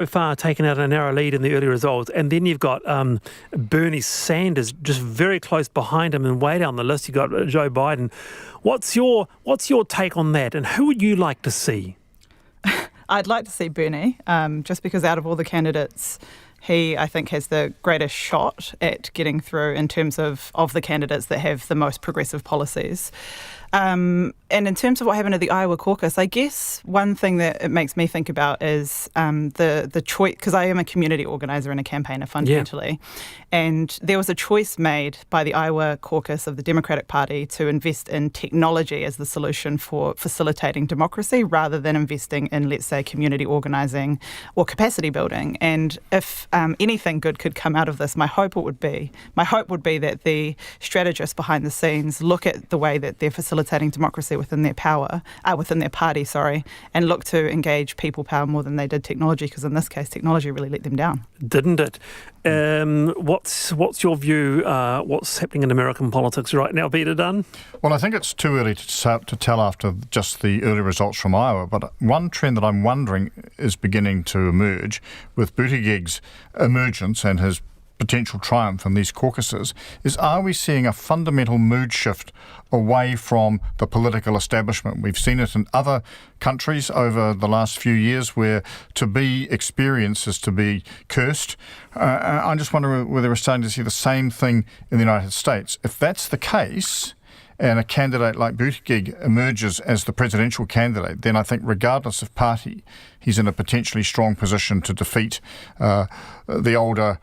far taken out a narrow lead in the early results, and then you've got Bernie Sanders just very close behind him, and way down the list you've got Joe Biden. What's your take on that, and who would you like to see? I'd like to see Bernie, just because out of all the candidates, he, I think, has the greatest shot at getting through in terms of the candidates that have the most progressive policies. And in terms of what happened at the Iowa caucus, I guess one thing that it makes me think about is the choice, because I am a community organiser and a campaigner fundamentally, and there was a choice made by the Iowa caucus of the Democratic Party to invest in technology as the solution for facilitating democracy rather than investing in, let's say, community organising or capacity building. And if anything good could come out of this, my hope would be that the strategists behind the scenes look at the way that they're facilitating democracy within their party, and look to engage people power more than they did technology, because in this case, technology really let them down. Didn't it? What's your view? What's happening in American politics right now, Peter Dunn? Well, I think it's too early to tell after just the early results from Iowa, but one trend that I'm wondering is beginning to emerge with Buttigieg's emergence and his potential triumph in these caucuses is, are we seeing a fundamental mood shift away from the political establishment? We've seen it in other countries over the last few years where to be experienced is to be cursed. I'm just wondering whether we're starting to see the same thing in the United States. If that's the case, and a candidate like Buttigieg emerges as the presidential candidate, then I think regardless of party, he's in a potentially strong position to defeat the older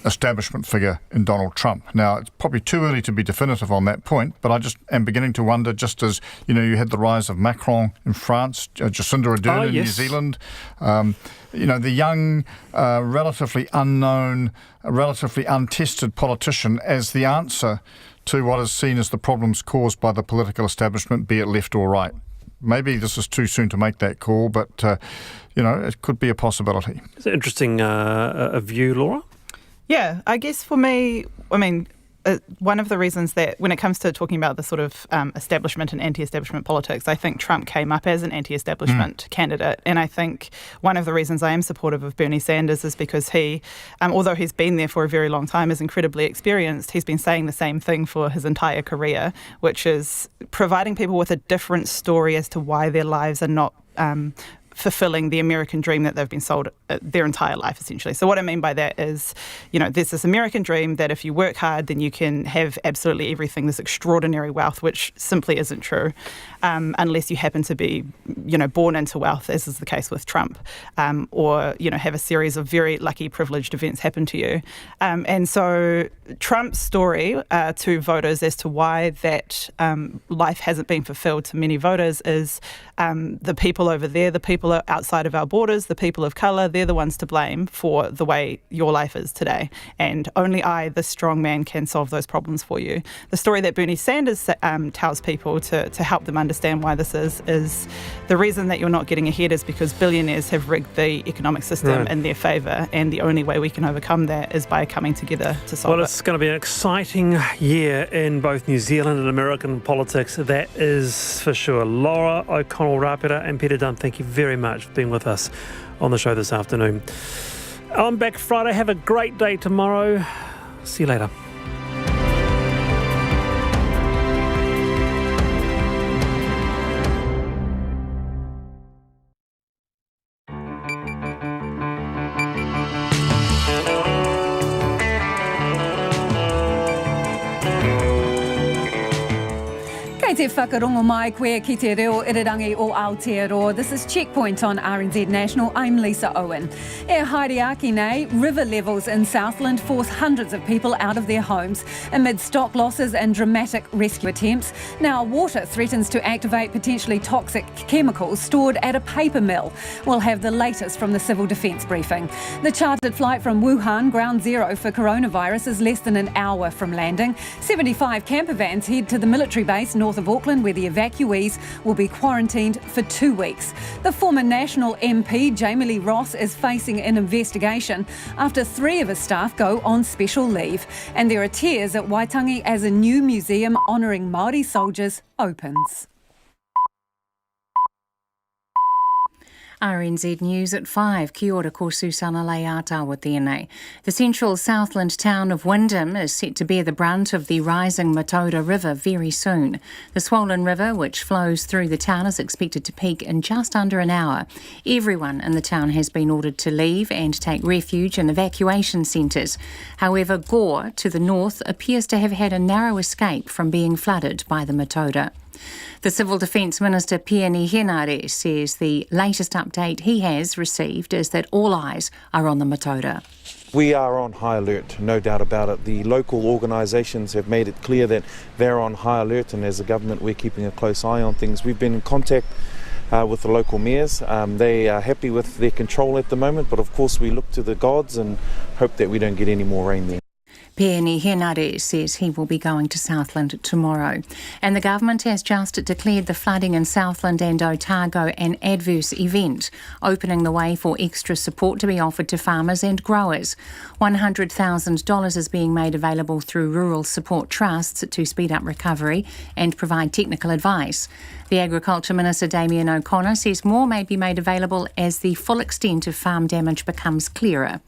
establishment figure in Donald Trump. Now, it's probably too early to be definitive on that point, but I just am beginning to wonder, just as, you had the rise of Macron in France, Jacinda Ardern in New Zealand, the young, relatively unknown, relatively untested politician as the answer to what is seen as the problems caused by the political establishment, be it left or right. Maybe this is too soon to make that call, but, it could be a possibility. It's an interesting view, Laura. Yeah, I guess for me, one of the reasons that when it comes to talking about the sort of establishment and anti-establishment politics, I think Trump came up as an anti-establishment candidate. And I think one of the reasons I am supportive of Bernie Sanders is because he, although he's been there for a very long time, is incredibly experienced. He's been saying the same thing for his entire career, which is providing people with a different story as to why their lives are not fulfilling the American dream that they've been sold their entire life, essentially. So what I mean by that is, there's this American dream that if you work hard, then you can have absolutely everything, this extraordinary wealth, which simply isn't true, unless you happen to be, born into wealth, as is the case with Trump, or, have a series of very lucky, privileged events happen to you. And so Trump's story to voters as to why that life hasn't been fulfilled to many voters is the people over there, the people outside of our borders, the people of colour, they're the ones to blame for the way your life is today. And only I, the strong man, can solve those problems for you. The story that Bernie Sanders tells people to help them understand why this is the reason that you're not getting ahead is because billionaires have rigged the economic system in their favour, and the only way we can overcome that is by coming together to solve it. Well, it's going to be an exciting year in both New Zealand and American politics, that is for sure. Laura O'Connell-Rapira and Peter Dunn, thank you very much for being with us on the show this afternoon. I'm back Friday. Have a great day tomorrow. See you later. Te whakarongo mai koe ki te reo irirangi o Aotearoa. This is Checkpoint on RNZ National. I'm Lisa Owen. E haere nei, river levels in Southland force hundreds of people out of their homes amid stock losses and dramatic rescue attempts. Now water threatens to activate potentially toxic chemicals stored at a paper mill. We'll have the latest from the Civil Defence briefing. The chartered flight from Wuhan, ground zero for coronavirus, is less than an hour from landing. 75 camper vans head to the military base north of Auckland, where the evacuees will be quarantined for 2 weeks. The former National MP, Jamie Lee Ross, is facing an investigation after 3 of his staff go on special leave. And there are tears at Waitangi as a new museum honouring Maori soldiers opens. RNZ News at 5. Kia ora ko Susana Leata tēnei. The central Southland town of Wyndham is set to bear the brunt of the rising Matata River very soon. The swollen river, which flows through the town, is expected to peak in just under an hour. Everyone in the town has been ordered to leave and take refuge in evacuation centres. However, Gore, to the north, appears to have had a narrow escape from being flooded by the Matata. The Civil Defence Minister Pieni Henare says the latest update he has received is that all eyes are on the Matata. We are on high alert, no doubt about it. The local organisations have made it clear that they're on high alert, and as a government we're keeping a close eye on things. We've been in contact with the local mayors. They are happy with their control at the moment, but of course we look to the gods and hope that we don't get any more rain there. Pieni Henare says he will be going to Southland tomorrow. And the government has just declared the flooding in Southland and Otago an adverse event, opening the way for extra support to be offered to farmers and growers. $100,000 is being made available through rural support trusts to speed up recovery and provide technical advice. The Agriculture Minister Damien O'Connor says more may be made available as the full extent of farm damage becomes clearer.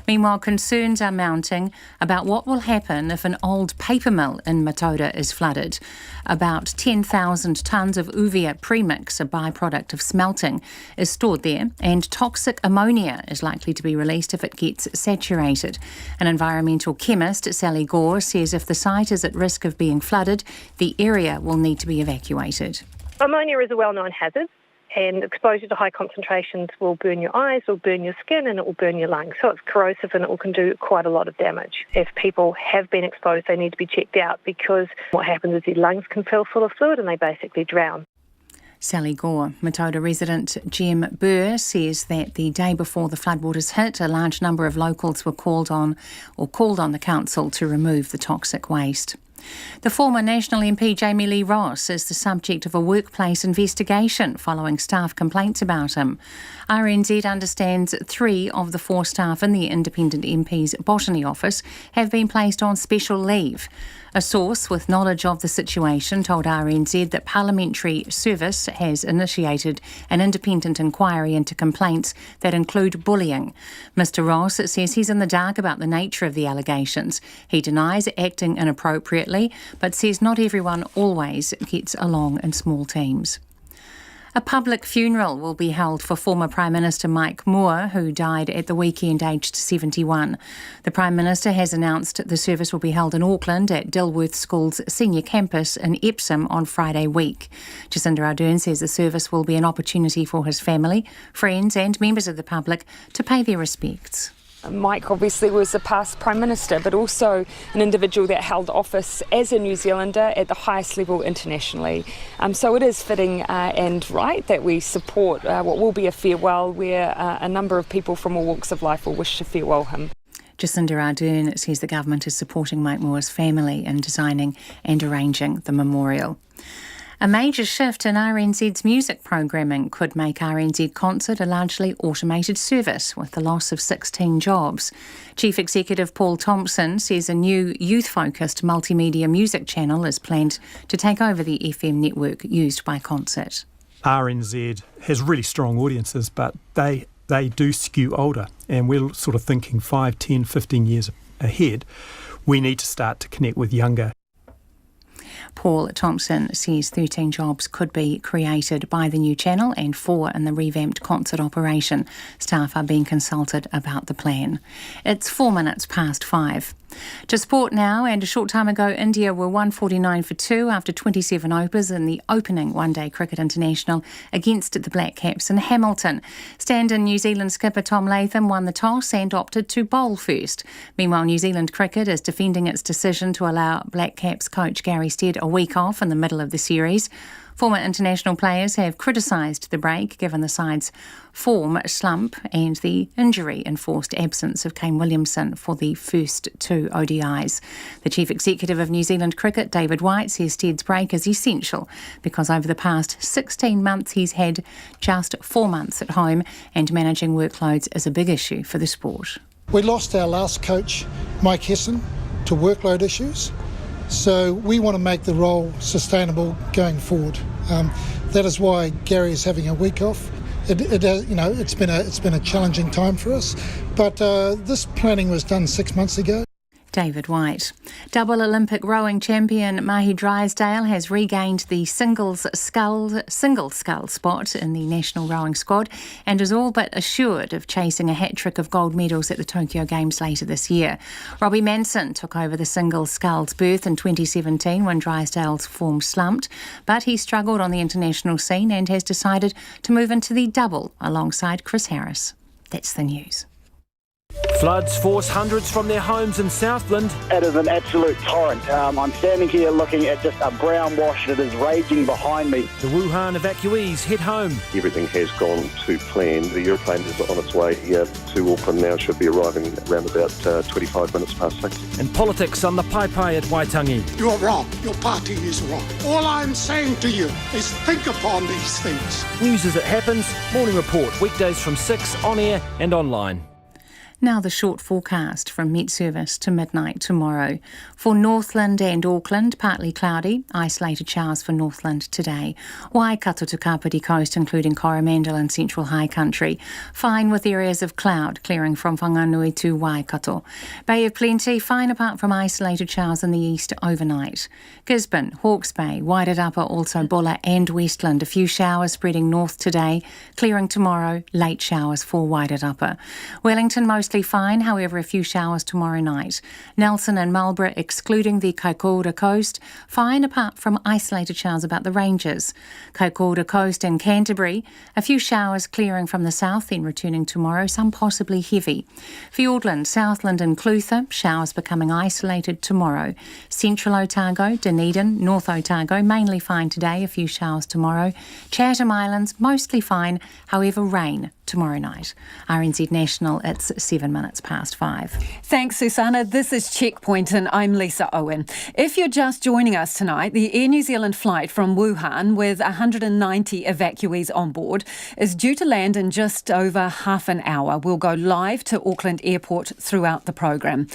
Meanwhile, concerns are mounting about what will happen if an old paper mill in Matata is flooded. About 10,000 tonnes of uvea premix, a byproduct of smelting, is stored there, and toxic ammonia is likely to be released if it gets saturated. An environmental chemist, Sally Gore, says if the site is at risk of being flooded, the area will need to be evacuated. Ammonia is a well-known hazard, and exposure to high concentrations will burn your eyes, will burn your skin, and it will burn your lungs. So it's corrosive and it can do quite a lot of damage. If people have been exposed, they need to be checked out, because what happens is their lungs can fill full of fluid and they basically drown. Sally Gore. Matota resident Jem Burr says that the day before the floodwaters hit, a large number of locals were called on the council to remove the toxic waste. The former National MP Jamie Lee Ross is the subject of a workplace investigation following staff complaints about him. RNZ understands 3 of the 4 staff in the independent MP's botany office have been placed on special leave. A source with knowledge of the situation told RNZ that Parliamentary Service has initiated an independent inquiry into complaints that include bullying. Mr Ross says he's in the dark about the nature of the allegations. He denies acting inappropriately, but says not everyone always gets along in small teams. A public funeral will be held for former Prime Minister Mike Moore, who died at the weekend aged 71. The Prime Minister has announced the service will be held in Auckland at Dilworth School's senior campus in Epsom on Friday week. Jacinda Ardern says the service will be an opportunity for his family, friends and members of the public to pay their respects. Mike obviously was a past Prime Minister, but also an individual that held office as a New Zealander at the highest level internationally. So it is fitting and right that we support what will be a farewell where a number of people from all walks of life will wish to farewell him. Jacinda Ardern says the government is supporting Mike Moore's family in designing and arranging the memorial. A major shift in RNZ's music programming could make RNZ Concert a largely automated service with the loss of 16 jobs. Chief Executive Paul Thompson says a new youth-focused multimedia music channel is planned to take over the FM network used by Concert. RNZ has really strong audiences, but they do skew older, and we're sort of thinking 5, 10, 15 years ahead. We need to start to connect with younger. Paul Thompson says 13 jobs could be created by the new channel and 4 in the revamped Concert operation. Staff are being consulted about the plan. It's 4 minutes past 5. To sport now, and a short time ago India were 149 for 2 after 27 overs in the opening one-day cricket international against the Black Caps in Hamilton. Stand-in New Zealand skipper Tom Latham won the toss and opted to bowl first. Meanwhile, New Zealand cricket is defending its decision to allow Black Caps coach Gary Stead a week off in the middle of the series. Former international players have criticised the break given the side's form slump and the injury-enforced absence of Kane Williamson for the first 2 ODIs. The Chief Executive of New Zealand Cricket, David White, says Stead's break is essential because over the past 16 months he's had just 4 months at home, and managing workloads is a big issue for the sport. We lost our last coach, Mike Hesson, to workload issues. So we want to make the role sustainable going forward. That is why Gary is having a week off. It's been a challenging time for us, but this planning was done 6 months ago. David White. Double Olympic rowing champion Mahi Drysdale has regained the single scull spot in the national rowing squad and is all but assured of chasing a hat-trick of gold medals at the Tokyo Games later this year. Robbie Manson took over the single sculls berth in 2017 when Drysdale's form slumped, but he struggled on the international scene and has decided to move into the double alongside Chris Harris. That's the news. Floods force hundreds from their homes in Southland. It is an absolute torrent. I'm standing here looking at just a brown wash that is raging behind me. The Wuhan evacuees head home. Everything has gone to plan. The airplane is on its way here to Auckland now, should be arriving around about 25 minutes past 6. And politics on the Pai at Waitangi. You're wrong. Your party is wrong. All I'm saying to you is think upon these things. News as it happens. Morning Report, weekdays from 6 on air and online. Now the short forecast from Met Service to midnight tomorrow. For Northland and Auckland, partly cloudy, isolated showers for Northland today. Waikato to Kapiti Coast, including Coromandel and Central High Country. Fine with areas of cloud clearing from Whanganui to Waikato. Bay of Plenty, fine apart from isolated showers in the east overnight. Gisborne, Hawke's Bay, Wairarapa, also Bulla and Westland. A few showers spreading north today, clearing tomorrow, late showers for Wairarapa. Wellington, mostly fine, however a few showers tomorrow night. Nelson and Marlborough, excluding the Kaikoura coast, fine apart from isolated showers about the ranges. Kaikoura coast and Canterbury, a few showers clearing from the south, then returning tomorrow, some possibly heavy. Fiordland, Southland and Clutha, showers becoming isolated tomorrow. Central Otago, Dunedin, North Otago, mainly fine today, a few showers tomorrow. Chatham Islands, mostly fine, however rain tomorrow night. RNZ National, it's 7 minutes past 5. Thanks, Susanna. This is Checkpoint and I'm Lisa Owen. If you're just joining us tonight, the Air New Zealand flight from Wuhan with 190 evacuees on board is due to land in just over half an hour. We'll go live to Auckland Airport throughout the programme.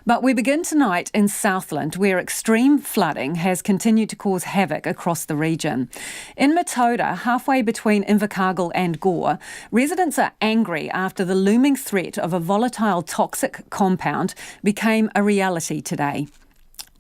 But we begin tonight in Southland, where extreme flooding has continued to cause havoc across the region. In Matata, halfway between Invercargill and Gore, residents are angry after the looming threat of a volatile toxic compound became a reality today.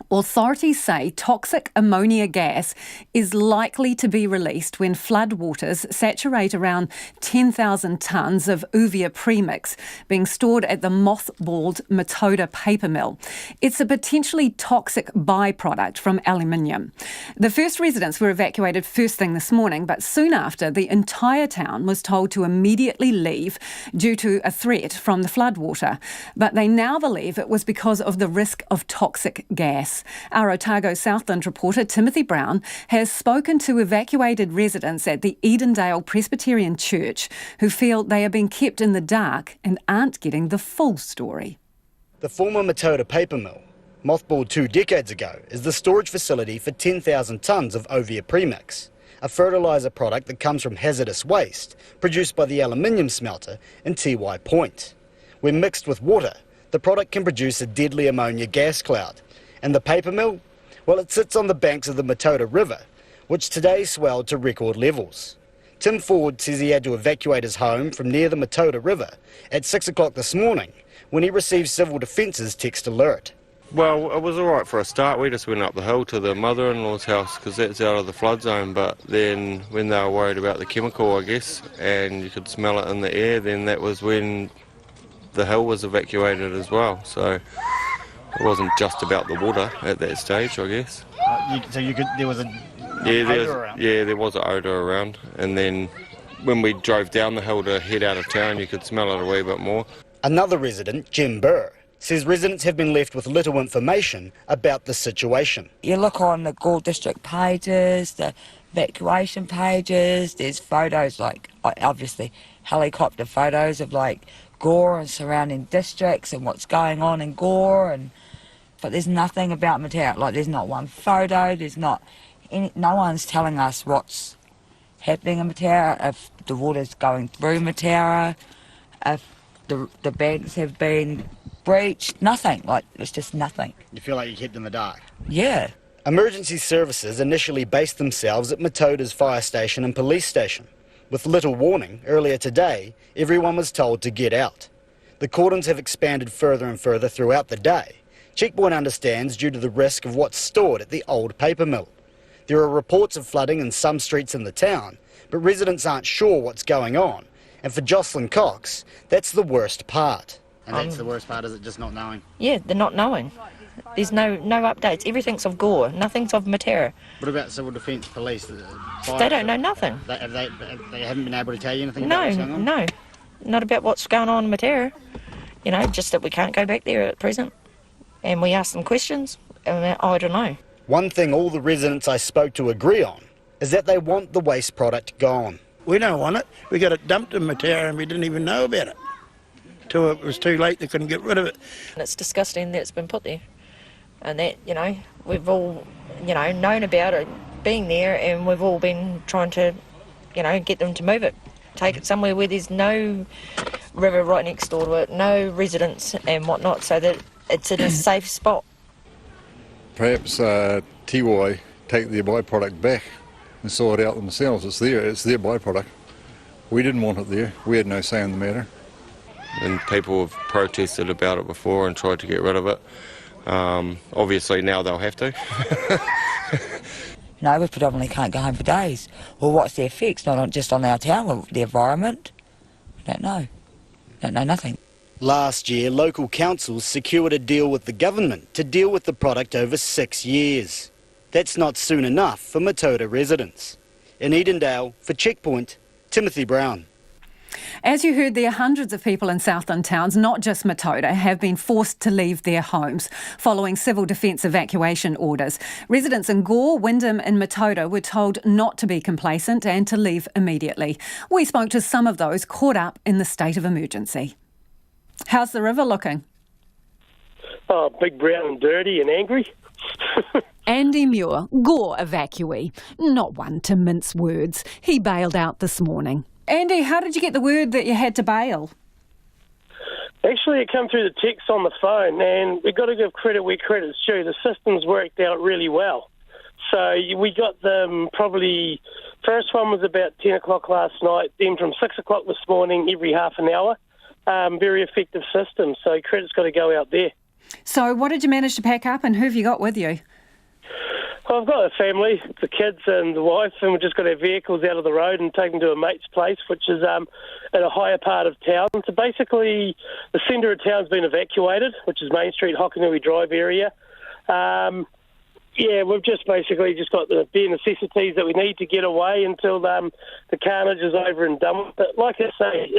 Authorities say toxic ammonia gas is likely to be released when floodwaters saturate around 10,000 tonnes of uvea premix being stored at the mothballed Matata paper mill. It's a potentially toxic byproduct from aluminium. The first residents were evacuated first thing this morning, but soon after, the entire town was told to immediately leave due to a threat from the floodwater. But they now believe it was because of the risk of toxic gas. Our Otago Southland reporter Timothy Brown has spoken to evacuated residents at the Edendale Presbyterian Church who feel they are being kept in the dark and aren't getting the full story. The former Matata paper mill, mothballed 2 decades ago, is the storage facility for 10,000 tonnes of uvea premix, a fertiliser product that comes from hazardous waste produced by the aluminium smelter in Tiwai Point. When mixed with water, the product can produce a deadly ammonia gas cloud. And the paper mill? Well, it sits on the banks of the Matata River, which today swelled to record levels. Tim Ford says he had to evacuate his home from near the Matata River at 6 o'clock this morning when he received Civil Defence's text alert. Well, it was all right for a start. We just went up the hill to the mother-in-law's house because that's out of the flood zone. But then when they were worried about the chemical, I guess, and you could smell it in the air, then that was when the hill was evacuated as well. So it wasn't just about the water at that stage, I guess. There was odour around? Yeah, there was an odour around. And then when we drove down the hill to head out of town, you could smell it a wee bit more. Another resident, Jim Burr, says residents have been left with little information about the situation. You look on the Gore District pages, the evacuation pages, there's photos, like obviously helicopter photos of like Gore and surrounding districts and what's going on in Gore, but there's nothing about Matara. Like there's not one photo, there's not any, no one's telling us what's happening in Matara, if the water's going through Matara, if the banks have been breached, nothing. Like it's just nothing. You feel like you're kept in the dark? Yeah. Emergency services initially based themselves at Matota's fire station and police station, With little warning, earlier today, everyone was told to get out. The cordons have expanded further and further throughout the day. Checkpoint understands due to the risk of what's stored at the old paper mill. There are reports of flooding in some streets in the town, but residents aren't sure what's going on. And for Jocelyn Cox, that's the worst part. And that's the worst part, is it just not knowing? Yeah, they're not knowing. There's no updates. Everything's of Gore, nothing's of Matata. What about civil defence, police? They don't know nothing. They haven't been able to tell you anything about what's going on? No, not about what's going on in Matata. You know, just that we can't go back there at present. And we ask them questions, and I don't know. One thing all the residents I spoke to agree on is that they want the waste product gone. We don't want it. We got it dumped in Matata and we didn't even know about it. Till it was too late, they couldn't get rid of it. And it's disgusting that it's been put there. And that, you know, we've all, you know, known about it being there, and we've all been trying to, you know, get them to move it. Take it somewhere where there's no river right next door to it, no residents and whatnot, so that it's in a safe spot. Perhaps Tiwai take their byproduct back and sort it out themselves. It's their byproduct. We didn't want it there. We had no say in the matter. And people have protested about it before and tried to get rid of it. Obviously now they'll have to. No, we predominantly can't go home for days. Well, what's the effects? Not just on our town, or the environment? Don't know. Don't know nothing. Last year, local councils secured a deal with the government to deal with the product over 6 years. That's not soon enough for Matata residents. In Edendale, for Checkpoint, Timothy Brown. As you heard there, hundreds of people in Southland towns, not just Matata, have been forced to leave their homes following civil defence evacuation orders. Residents in Gore, Wyndham and Matata were told not to be complacent and to leave immediately. We spoke to some of those caught up in the state of emergency. How's the river looking? Oh, big, brown and dirty and angry. Andy Muir, Gore evacuee, not one to mince words. He bailed out this morning. Andy, how did you get the word that you had to bail? Actually, it came through the text on the phone, and we've got to give credit where credit's due. The system's worked out really well. So we got them probably, first one was about 10 o'clock last night, then from 6 o'clock this morning, every half an hour. Very effective system, so credit's got to go out there. So what did you manage to pack up, and who have you got with you? Well, I've got a family, the kids and the wife, and we've just got our vehicles out of the road and taken to a mate's place, which is in a higher part of town. So basically, the centre of town's been evacuated, which is Main Street, Hokanui Drive area. We've just basically got the bare necessities that we need to get away until the carnage is over and done with. But like I say,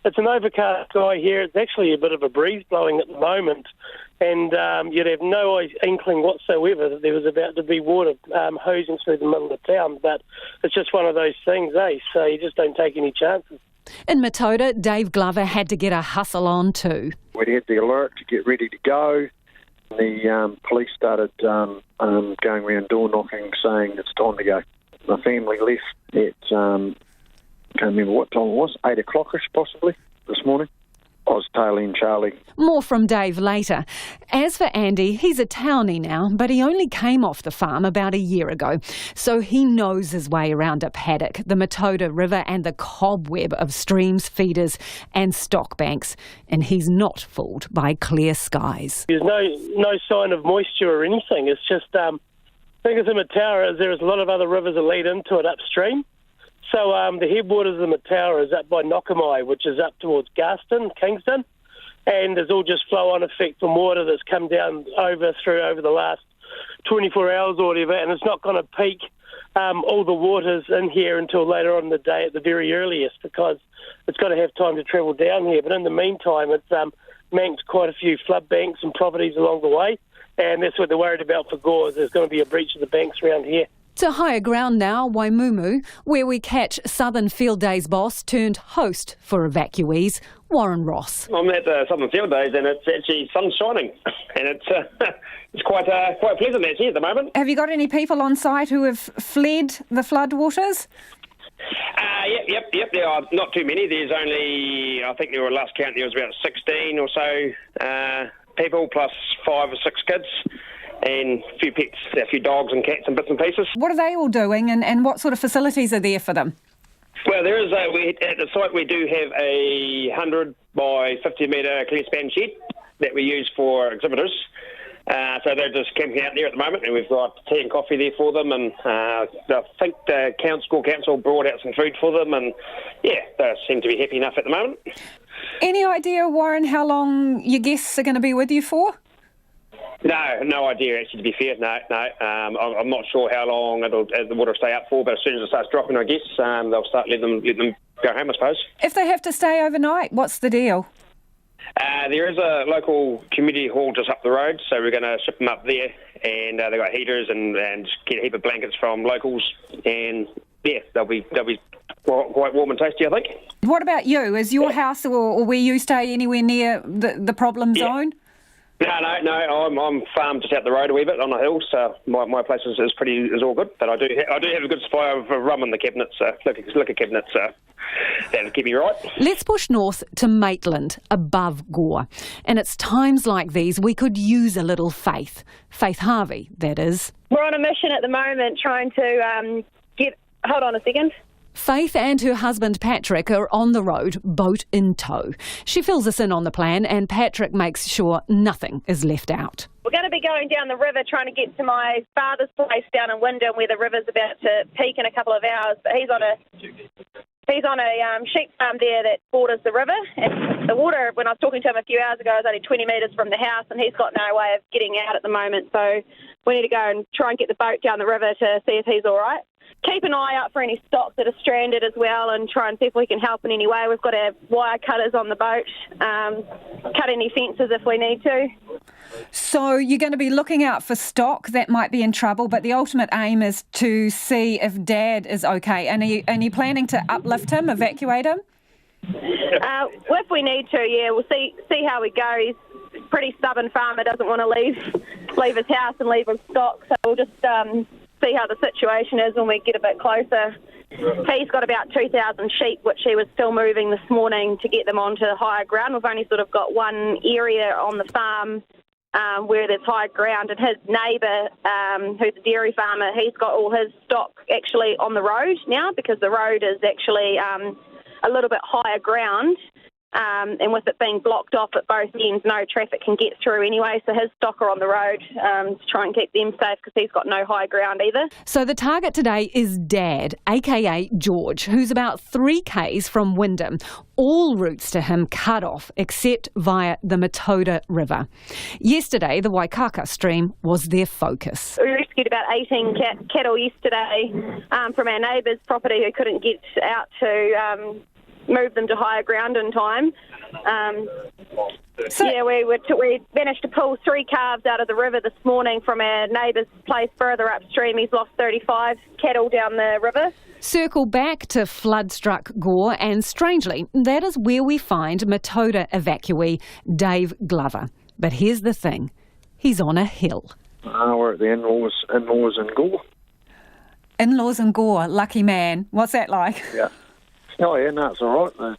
it's an overcast sky here. It's actually a bit of a breeze blowing at the moment, and you'd have no inkling whatsoever that there was about to be water hosing through the middle of town. But it's just one of those things, So you just don't take any chances. In Matata, Dave Glover had to get a hustle on too. We had the alert to get ready to go. The police started going around door knocking, saying it's time to go. My family left at can't remember what time it was, 8 o'clock-ish possibly this morning. I was tailing Charlie. More from Dave later. As for Andy, he's a townie now, but he only came off the farm about a year ago, so he knows his way around a paddock, the Matata River and the cobweb of streams, feeders and stock banks, and he's not fooled by clear skies. There's no sign of moisture or anything. It's just, the thing is in Matara is there's a lot of other rivers that lead into it upstream. So the headwaters of the Matara is up by Nokamai, which is up towards Garston, Kingston, and there's all just flow-on effect from water that's come down over the last 24 hours or whatever, and it's not going to peak all the waters in here until later on in the day at the very earliest, because it's got to have time to travel down here. But in the meantime, it's manked quite a few flood banks and properties along the way, and that's what they're worried about for Gore. There's going to be a breach of the banks around here. To higher ground now, Waimumu, where we catch Southern Field Days boss turned host for evacuees, Warren Ross. I'm at Southern Field Days and it's actually sun shining and it's quite pleasant actually at the moment. Have you got any people on site who have fled the floodwaters? Yep. There are not too many. There's only, I think there were last count, there was about 16 or so people plus 5 or 6 kids. And a few pets, a few dogs and cats and bits and pieces. What are they all doing and what sort of facilities are there for them? Well, there is at the site we do have a 100 by 50 metre clear span shed that we use for exhibitors. So they're just camping out there at the moment, and we've got tea and coffee there for them, and I think the school council brought out some food for them, and yeah, they seem to be happy enough at the moment. Any idea, Warren, how long your guests are going to be with you for? No idea, actually, to be fair. No. I'm not sure how long the water will stay up for, but as soon as it starts dropping, I guess, they'll start let them go home, I suppose. If they have to stay overnight, what's the deal? There is a local community hall just up the road, so we're going to ship them up there, and they've got heaters and get a heap of blankets from locals, and yeah, they'll be quite warm and tasty, I think. What about you? Is your house or where you stay anywhere near the problem zone? No, I'm farmed just out the road a wee bit on a hill, so my place is all good. But I do have a good supply of rum in the cabinet, so liquor cabinet, so that'll keep me right. Let's push north to Maitland, above Gore. And it's times like these we could use a little faith. Faith Harvey, that is. We're on a mission at the moment trying to Hold on a second. Faith and her husband Patrick are on the road, boat in tow. She fills us in on the plan, and Patrick makes sure nothing is left out. We're going to be going down the river trying to get to my father's place down in Wyndham, where the river's about to peak in a couple of hours. But he's on a sheep farm there that borders the river. And the water, when I was talking to him a few hours ago, is only 20 metres from the house, and he's got no way of getting out at the moment. So we need to go and try and get the boat down the river to see if he's all right. Keep an eye out for any stock that are stranded as well, and try and see if we can help in any way. We've got our wire cutters on the boat, cut any fences if we need to. So you're going to be looking out for stock that might be in trouble, but the ultimate aim is to see if Dad is okay. And are you planning to uplift him, evacuate him? If we need to, yeah, we'll see how we go. He's a pretty stubborn farmer, doesn't want to leave his house and leave his stock, so we'll just see how the situation is when we get a bit closer. He's got about 2,000 sheep, which he was still moving this morning to get them onto higher ground. We've only sort of got one area on the farm where there's high ground, and his neighbour, who's a dairy farmer, he's got all his stock actually on the road now, because the road is actually a little bit higher ground. And with it being blocked off at both ends, no traffic can get through anyway, so his stock are on the road to try and keep them safe, because he's got no high ground either. So the target today is Dad, aka George, who's about 3 k's from Wyndham. All routes to him cut off except via the Matata River. Yesterday, the Waikaka stream was their focus. We rescued about 18 cattle yesterday from our neighbour's property who couldn't get out to move them to higher ground in time. We managed to pull 3 calves out of the river this morning from our neighbour's place further upstream. He's lost 35 cattle down the river. Circle back to flood-struck Gore, and strangely, that is where we find Matata evacuee Dave Glover. But here's the thing, he's on a hill. We're at the in-laws in Gore. In-laws in Gore, lucky man. What's that like? Yeah. Oh, yeah, no, it's all right. Well,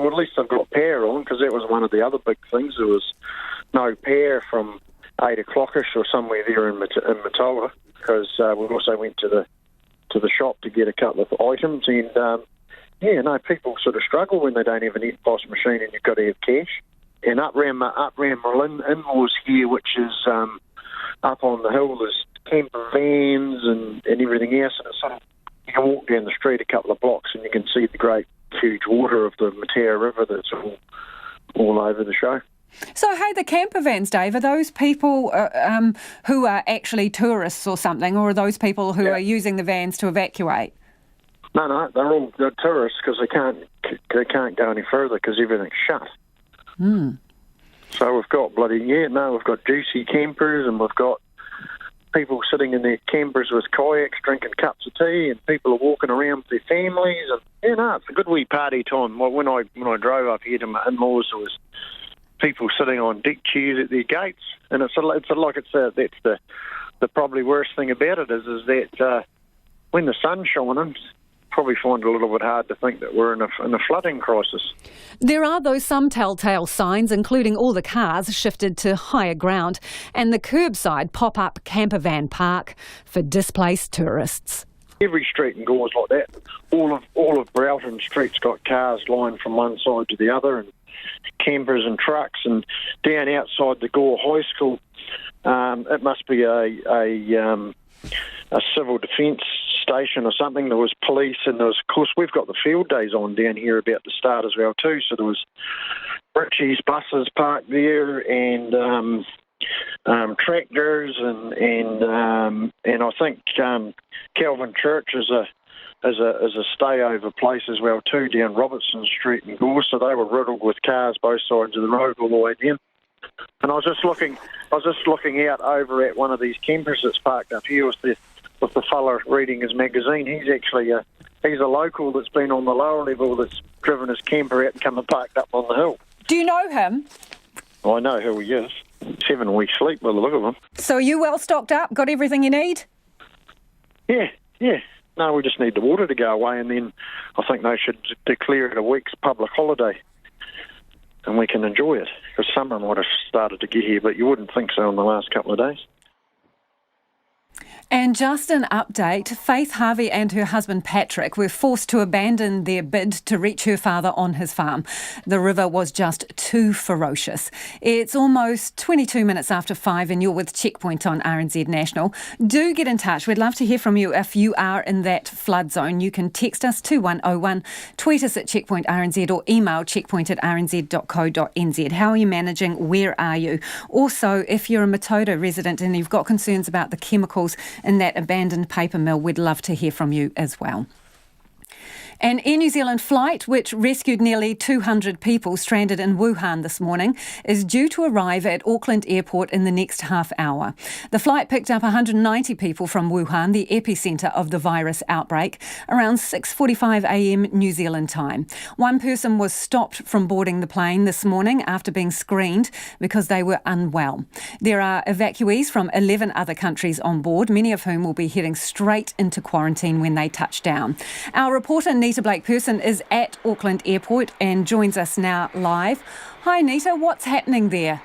at least I've got power on, because that was one of the other big things. There was no power from 8 o'clock-ish or somewhere there in Matata, because we also went to the shop to get a couple of items, and people sort of struggle when they don't have an EFTPOS machine and you've got to have cash. And up round my in-laws here, which is up on the hill, there's camper vans and everything else, and it's sort of, you can walk down the street a couple of blocks and you can see the great, huge water of the Matata River that's all over the show. So, hey, the camper vans, Dave, are those people who are actually tourists or something, or are those people who are using the vans to evacuate? No, they're tourists, because they can't go any further because everything's shut. So we've got we've got juicy campers, and we've got people sitting in their campers with kayaks, drinking cups of tea, and people are walking around with their families, and it's a good wee party time. When I drove up here to my in-laws, there was people sitting on deck chairs at their gates, and that's the probably worst thing about it is that when the sun's shining, probably find it a little bit hard to think that we're in a flooding crisis. There are, though, some telltale signs, including all the cars shifted to higher ground and the curbside pop-up camper van park for displaced tourists. Every street in Gore's like that. All of Broughton Street's got cars lined from one side to the other, and campers and trucks. And down outside the Gore High School, it must be a civil defence station or something. There was police, and there was, of course, we've got the field days on down here about to start as well too. So there was Richie's buses parked there, and tractors, and I think Calvin Church is a stayover place as well too down Robertson Street in Gore. So they were riddled with cars both sides of the road all the way down. And I was just looking out over at one of these campers that's parked up here with the fella reading his magazine. He's actually he's a local that's been on the lower level that's driven his camper out and come and parked up on the hill. Do you know him? I know who he is. 7 weeks sleep by the look of him. So are you well stocked up? Got everything you need? Yeah. No, we just need the water to go away, and then I think they should declare it a week's public holiday, and we can enjoy it, because summer might have started to get here, but you wouldn't think so in the last couple of days. And just an update, Faith Harvey and her husband Patrick were forced to abandon their bid to reach her father on his farm. The river was just too ferocious. It's almost 22 minutes after 5 and you're with Checkpoint on RNZ National. Do get in touch. We'd love to hear from you if you are in that flood zone. You can text us 2101, tweet us at Checkpoint RNZ, or email checkpoint@rnz.co.nz. How are you managing? Where are you? Also, if you're a Matata resident and you've got concerns about the chemicals in that abandoned paper mill, we'd love to hear from you as well. An Air New Zealand flight, which rescued nearly 200 people stranded in Wuhan this morning, is due to arrive at Auckland Airport in the next half hour. The flight picked up 190 people from Wuhan, the epicentre of the virus outbreak, around 6:45 a.m. New Zealand time. One person was stopped from boarding the plane this morning after being screened because they were unwell. There are evacuees from 11 other countries on board, many of whom will be heading straight into quarantine when they touch down. Our reporter Nita Blake-Person is at Auckland Airport and joins us now live. Hi Nita, what's happening there?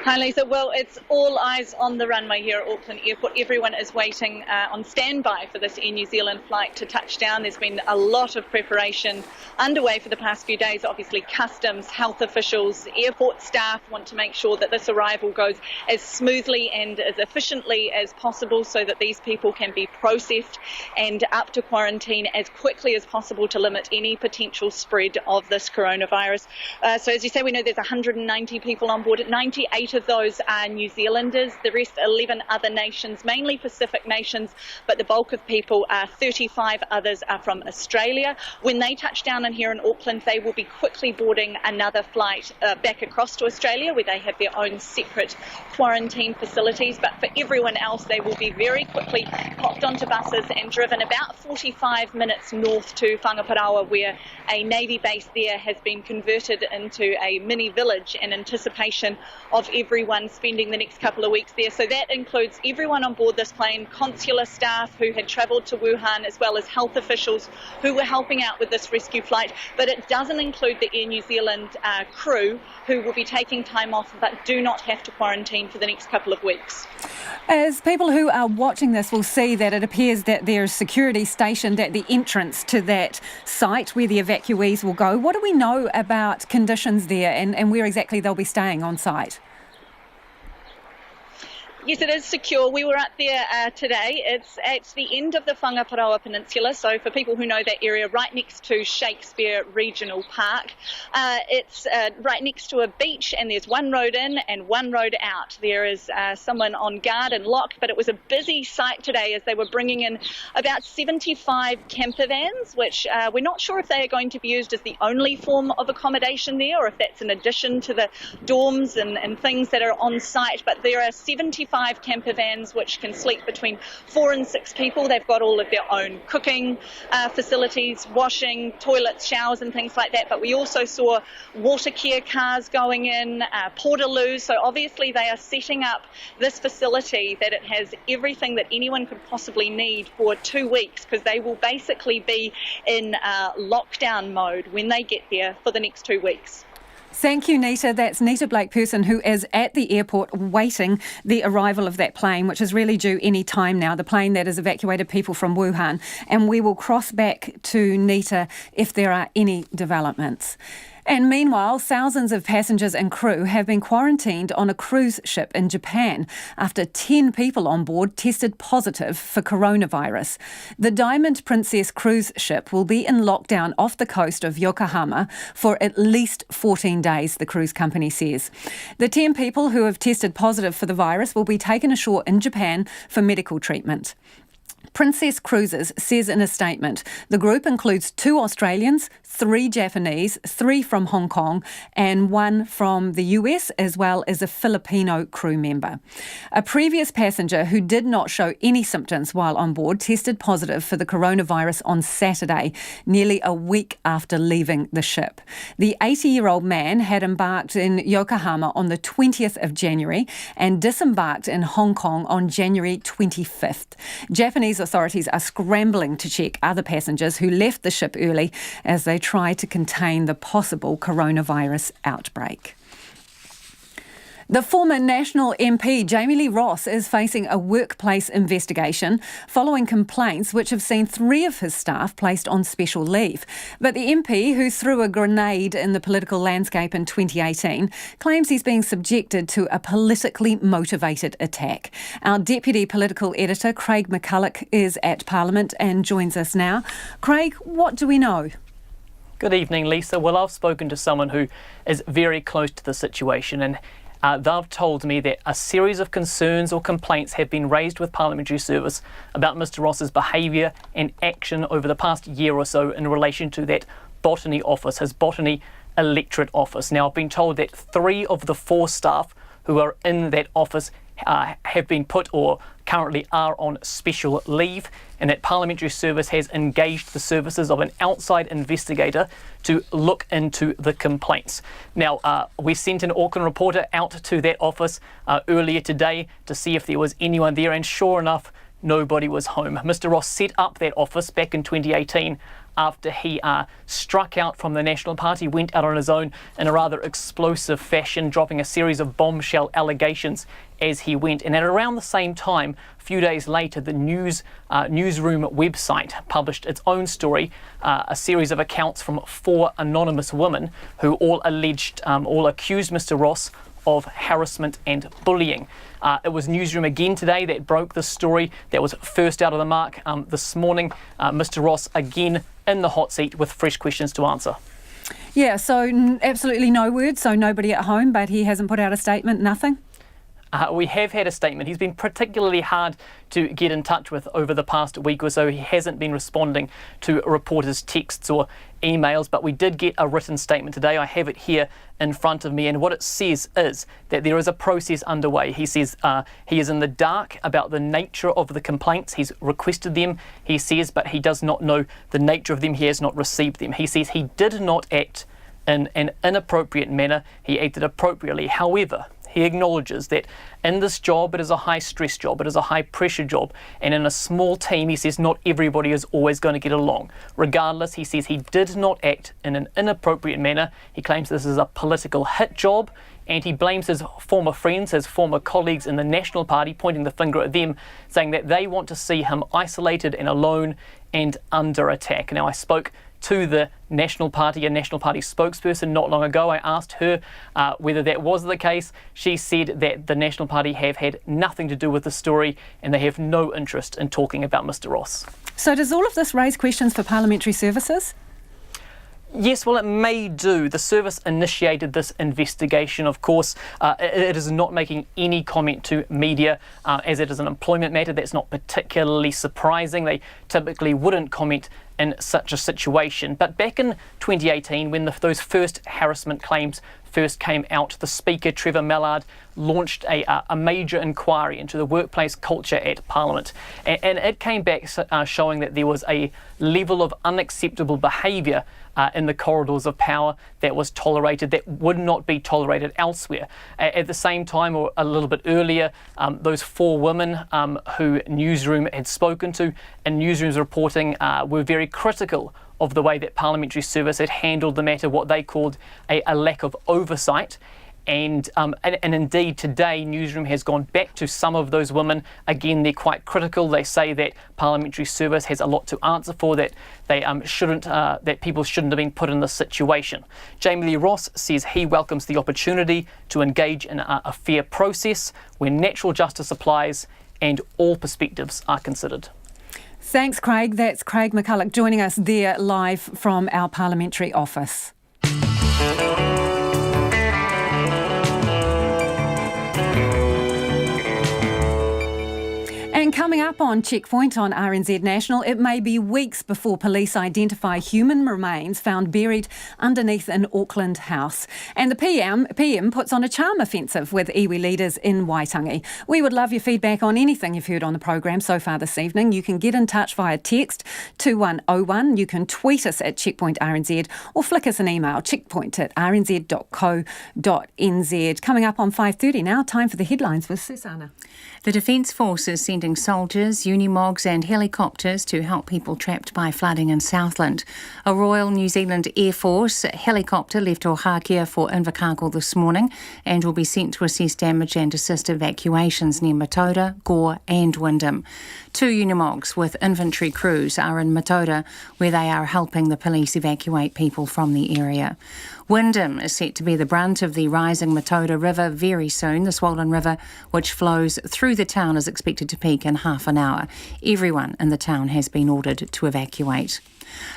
Hi Lisa, well it's all eyes on the runway here at Auckland Airport. Everyone is waiting on standby for this Air New Zealand flight to touch down. There's been a lot of preparation underway for the past few days. Obviously customs, health officials, airport staff want to make sure that this arrival goes as smoothly and as efficiently as possible so that these people can be processed and up to quarantine as quickly as possible to limit any potential spread of this coronavirus. So as you say, we know there's 190 people on board. 98 of those are New Zealanders, the rest 11 other nations, mainly Pacific nations, but the bulk of people, 35 others are from Australia. When they touch down in here in Auckland, they will be quickly boarding another flight back across to Australia, where they have their own separate quarantine facilities. But for everyone else, they will be very quickly popped onto buses and driven about 45 minutes north to Whangaparaoa, where a Navy base there has been converted into a mini village in anticipation of everyone spending the next couple of weeks there. So that includes everyone on board this plane, consular staff who had travelled to Wuhan, as well as health officials who were helping out with this rescue flight. But it doesn't include the Air New Zealand crew, who will be taking time off but do not have to quarantine for the next couple of weeks. As people who are watching this will see, that it appears that there is security stationed at the entrance to that site where the evacuees will go. What do we know about conditions there and where exactly they'll be staying on site? Yes, it is secure. We were up there today. It's at the end of the Whangaparaoa Peninsula, so for people who know that area, right next to Shakespeare Regional Park. It's right next to a beach, and there's one road in and one road out. There is someone on guard and lock, but it was a busy site today as they were bringing in about 75 camper vans, which we're not sure if they are going to be used as the only form of accommodation there, or if that's in addition to the dorms and things that are on site. But there are 75 camper vans which can sleep between 4 and 6 people. They've got all of their own cooking facilities, washing, toilets, showers and things like that. But we also saw water care cars going in, portaloos. So obviously they are setting up this facility that it has everything that anyone could possibly need for 2 weeks, because they will basically be in lockdown mode when they get there for the next 2 weeks. Thank you, Nita. That's Nita Blake-Person, who is at the airport waiting the arrival of that plane, which is really due any time now, the plane that has evacuated people from Wuhan. And we will cross back to Nita if there are any developments. And meanwhile, thousands of passengers and crew have been quarantined on a cruise ship in Japan after 10 people on board tested positive for coronavirus. The Diamond Princess cruise ship will be in lockdown off the coast of Yokohama for at least 14 days, the cruise company says. The 10 people who have tested positive for the virus will be taken ashore in Japan for medical treatment. Princess Cruises says in a statement, the group includes 2 Australians, 3 Japanese, 3 from Hong Kong and 1 from the US, as well as a Filipino crew member. A previous passenger who did not show any symptoms while on board tested positive for the coronavirus on Saturday, nearly a week after leaving the ship. The 80-year-old man had embarked in Yokohama on the 20th of January and disembarked in Hong Kong on January 25th. Japanese authorities are scrambling to check other passengers who left the ship early as they try to contain the possible coronavirus outbreak. The former National MP, Jamie Lee Ross, is facing a workplace investigation following complaints which have seen 3 of his staff placed on special leave. But the MP, who threw a grenade in the political landscape in 2018, claims he's being subjected to a politically motivated attack. Our Deputy Political Editor, Craig McCulloch, is at Parliament and joins us now. Craig, what do we know? Good evening, Lisa. Well, I've spoken to someone who is very close to the situation, and they've told me that a series of concerns or complaints have been raised with Parliamentary Service about Mr Ross's behaviour and action over the past year or so in relation to that botany office, his botany electorate office. Now, I've been told that 3 of the 4 staff who are in that office have been put or currently are on special leave, and that Parliamentary Service has engaged the services of an outside investigator to look into the complaints. Now, we sent an Auckland reporter out to that office earlier today to see if there was anyone there, and sure enough, nobody was home. Mr Ross set up that office back in 2018 after he struck out from the National Party, went out on his own in a rather explosive fashion, dropping a series of bombshell allegations as he went. And at around the same time, a few days later, the newsroom website published its own story, a series of accounts from 4 anonymous women who all accused Mr Ross of harassment and bullying. It was Newsroom again today that broke the story that was first out of the mark this morning. Mr Ross again in the hot seat with fresh questions to answer. Yeah, so absolutely no word, so nobody at home, but he hasn't put out a statement, nothing? We have had a statement. He's been particularly hard to get in touch with over the past week or so. He hasn't been responding to reporters' texts or emails, but we did get a written statement today. I have it here in front of me, and what it says is that there is a process underway. He says he is in the dark about the nature of the complaints. He's requested them, he says, but he does not know the nature of them. He has not received them. He says he did not act in an inappropriate manner. He acted appropriately. However, he acknowledges that in this job, it is a high-stress job, it is a high-pressure job, and in a small team, he says not everybody is always going to get along. Regardless, he says he did not act in an inappropriate manner. He claims this is a political hit job, and he blames his former friends, his former colleagues in the National Party, pointing the finger at them, saying that they want to see him isolated and alone and under attack. Now, I spoke to the National Party, a National Party spokesperson, not long ago. I asked her whether that was the case. She said that the National Party have had nothing to do with the story and they have no interest in talking about Mr Ross. So does all of this raise questions for Parliamentary Services? Yes, well, it may do. The service initiated this investigation, of course. It is not making any comment to media, as it is an employment matter. That's not particularly surprising. They typically wouldn't comment in such a situation. But back in 2018, when those first harassment claims first came out, the Speaker, Trevor Mallard, launched a major inquiry into the workplace culture at Parliament. And it came back showing that there was a level of unacceptable behaviour in the corridors of power that was tolerated, that would not be tolerated elsewhere. At the same time, or a little bit earlier, those 4 women who Newsroom had spoken to, and Newsroom's reporting were very critical of the way that Parliamentary Service had handled the matter, what they called a lack of oversight. And indeed today Newsroom has gone back to some of those women. Again, they're quite critical. They say that Parliamentary Service has a lot to answer for, that they that people shouldn't have been put in this situation. Jamie Lee Ross says he welcomes the opportunity to engage in a fair process where natural justice applies and all perspectives are considered. Thanks, Craig. That's Craig McCulloch joining us there live from our parliamentary office. And coming up on Checkpoint on RNZ National, it may be weeks before police identify human remains found buried underneath an Auckland house. And the PM puts on a charm offensive with iwi leaders in Waitangi. We would love your feedback on anything you've heard on the program so far this evening. You can get in touch via text 2101. You can tweet us at Checkpoint RNZ or flick us an email, checkpoint@rnz.co.nz. Coming up on 5:30 now, time for the headlines with Susanna. The Defence Force is sending soldiers, unimogs and helicopters to help people trapped by flooding in Southland. A Royal New Zealand Air Force helicopter left Hawke for Invercargill this morning and will be sent to assess damage and assist evacuations near Matata, Gore and Wyndham. 2 unimogs with infantry crews are in Matata, where they are helping the police evacuate people from the area. Wyndham is set to be the brunt of the rising Matata River very soon. The swollen river, which flows through the town, is expected to peak in half an hour. Everyone in the town has been ordered to evacuate.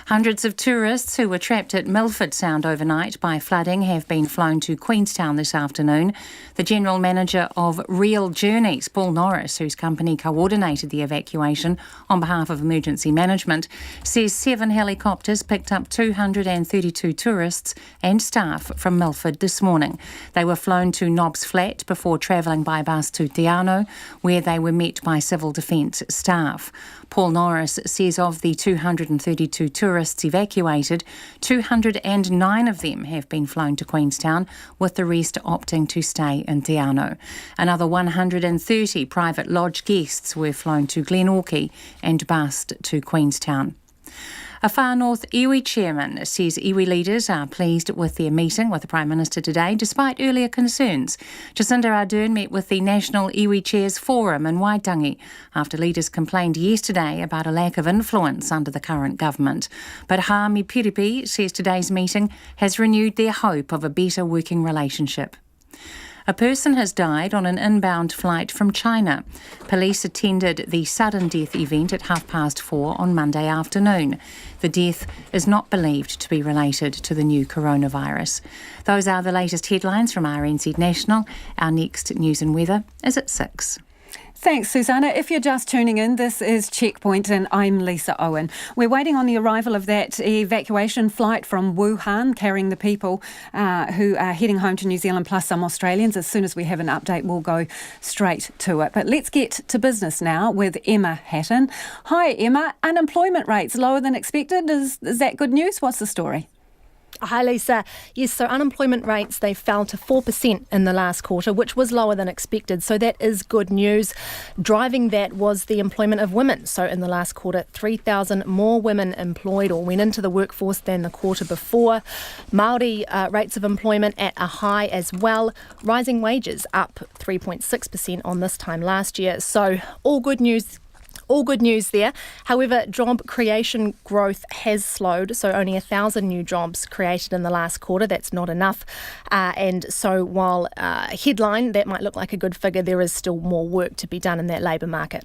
Hundreds of tourists who were trapped at Milford Sound overnight by flooding have been flown to Queenstown this afternoon. The General Manager of Real Journeys, Paul Norris, whose company coordinated the evacuation on behalf of Emergency Management, says 7 helicopters picked up 232 tourists and staff from Milford this morning. They were flown to Knobs Flat before travelling by bus to Te Anau, where they were met by Civil Defence staff. Paul Norris says of the 232 tourists evacuated, 209 of them have been flown to Queenstown, with the rest opting to stay in Te Anau. Another 130 private lodge guests were flown to Glenorchy and bused to Queenstown. A Far North iwi chairman says iwi leaders are pleased with their meeting with the Prime Minister today, despite earlier concerns. Jacinda Ardern met with the National Iwi Chairs Forum in Waitangi after leaders complained yesterday about a lack of influence under the current government. But Hami Piripi says today's meeting has renewed their hope of a better working relationship. A person has died on an inbound flight from China. Police attended the sudden death event at 4:30 on Monday afternoon. The death is not believed to be related to the new coronavirus. Those are the latest headlines from RNZ National. Our next news and weather is at 6. Thanks, Susanna. If you're just tuning in, this is Checkpoint and I'm Lisa Owen. We're waiting on the arrival of that evacuation flight from Wuhan carrying the people who are heading home to New Zealand plus some Australians. As soon as we have an update, we'll go straight to it. But let's get to business now with Emma Hatton. Hi, Emma. Unemployment rates lower than expected. Is that good news? What's the story? Hi, Lisa. Yes, so unemployment rates, they fell to 4% in the last quarter, which was lower than expected. So that is good news. Driving that was the employment of women. So in the last quarter, 3,000 more women employed or went into the workforce than the quarter before. Maori rates of employment at a high as well. Rising wages up 3.6% on this time last year. So all good news. All good news there. However, job creation growth has slowed, so only 1,000 new jobs created in the last quarter. That's not enough. And so while headline, that might look like a good figure, there is still more work to be done in that labour market.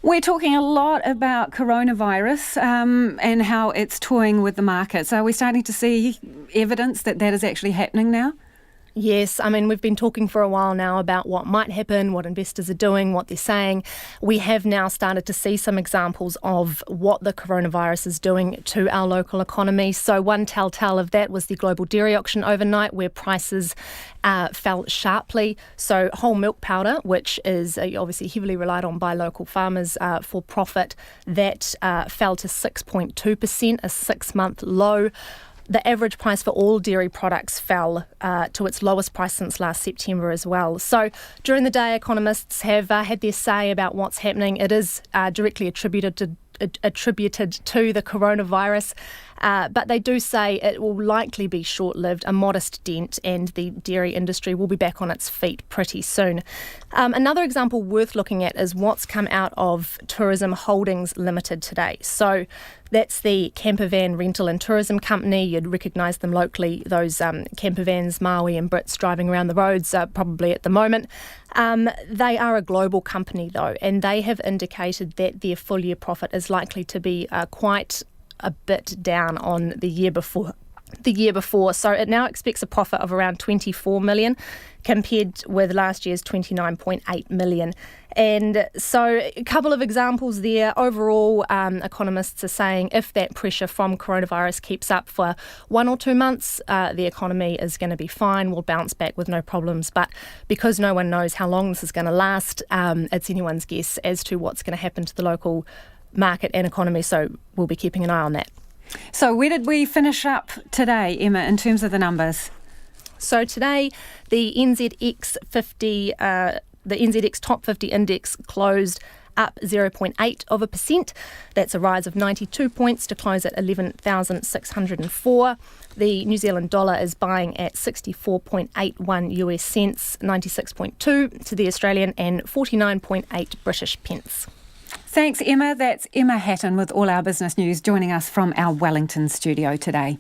We're talking a lot about coronavirus and how it's toying with the markets. Are we starting to see evidence that that is actually happening now? Yes, I mean, we've been talking for a while now about what might happen, what investors are doing, what they're saying. We have now started to see some examples of what the coronavirus is doing to our local economy. So one telltale of that was the global dairy auction overnight, where prices fell sharply. So whole milk powder, which is obviously heavily relied on by local farmers for profit, that fell to 6.2%, a 6-month low. The average price for all dairy products fell to its lowest price since last September as well. So during the day, economists have had their say about what's happening. It is directly attributed to attributed to the coronavirus. But they do say it will likely be short-lived, a modest dent, and the dairy industry will be back on its feet pretty soon. Another example worth looking at is what's come out of Tourism Holdings Limited today. So that's the camper van rental and tourism company. You'd recognise them locally, those camper vans, Maui and Brits driving around the roads probably at the moment. They are a global company though, and they have indicated that their full year profit is likely to be quite a bit down on the year before. So it now expects a profit of around 24 million compared with last year's 29.8 million. And so a couple of examples there. Overall, economists are saying if that pressure from coronavirus keeps up for 1 or 2 months, the economy is going to be fine. We'll bounce back with no problems. But because no one knows how long this is going to last, it's anyone's guess as to what's going to happen to the local market and economy. So we'll be keeping an eye on that. So where did we finish up today, Emma, in terms of the numbers? So today, the NZX 50, the NZX Top 50 Index closed up 0.8%. That's a rise of 92 points to close at 11,604. The New Zealand dollar is buying at 64.81 US cents, 96.2 to the Australian, and 49.8 British pence. Thanks, Emma. That's Emma Hatton with all our business news, joining us from our Wellington studio today.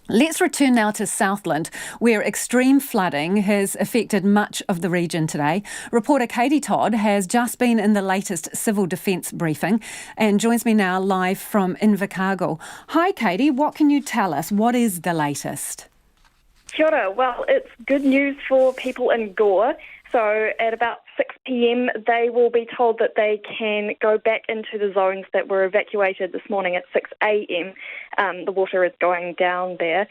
Let's return now to Southland, where extreme flooding has affected much of the region today. Reporter Katie Todd has just been in the latest civil defence briefing and joins me now live from Invercargill. Hi, Katie. What can you tell us? What is the latest? Kia ora. Well, it's good news for people in Gore. So at about 6 p.m, they will be told that they can go back into the zones that were evacuated this morning at 6 a.m. The water is going down there.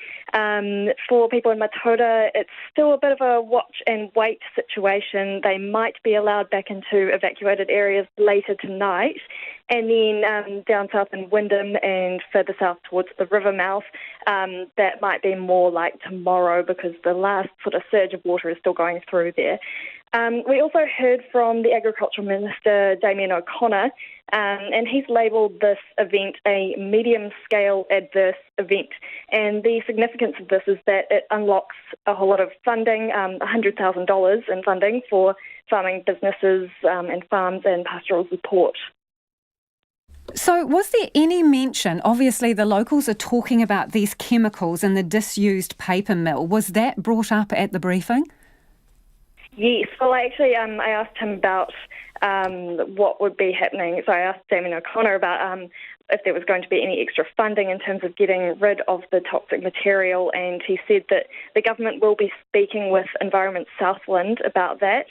For people in Matata, it's still a bit of a watch and wait situation. They might be allowed back into evacuated areas later tonight. And then down south in Wyndham and further south towards the river mouth, that might be more like tomorrow because the last sort of surge of water is still going through there. We also heard from the Agricultural Minister, Damien O'Connor, and he's labelled this event a medium-scale adverse event. And the significance of this is that it unlocks a whole lot of funding, $100,000 in funding for farming businesses and farms and pastoral support. So was there any mention, obviously the locals are talking about these chemicals in the disused paper mill. Was that brought up at the briefing? Yes, well I asked him about what would be happening. So I asked Damien O'Connor about if there was going to be any extra funding in terms of getting rid of the toxic material, and he said that the government will be speaking with Environment Southland about that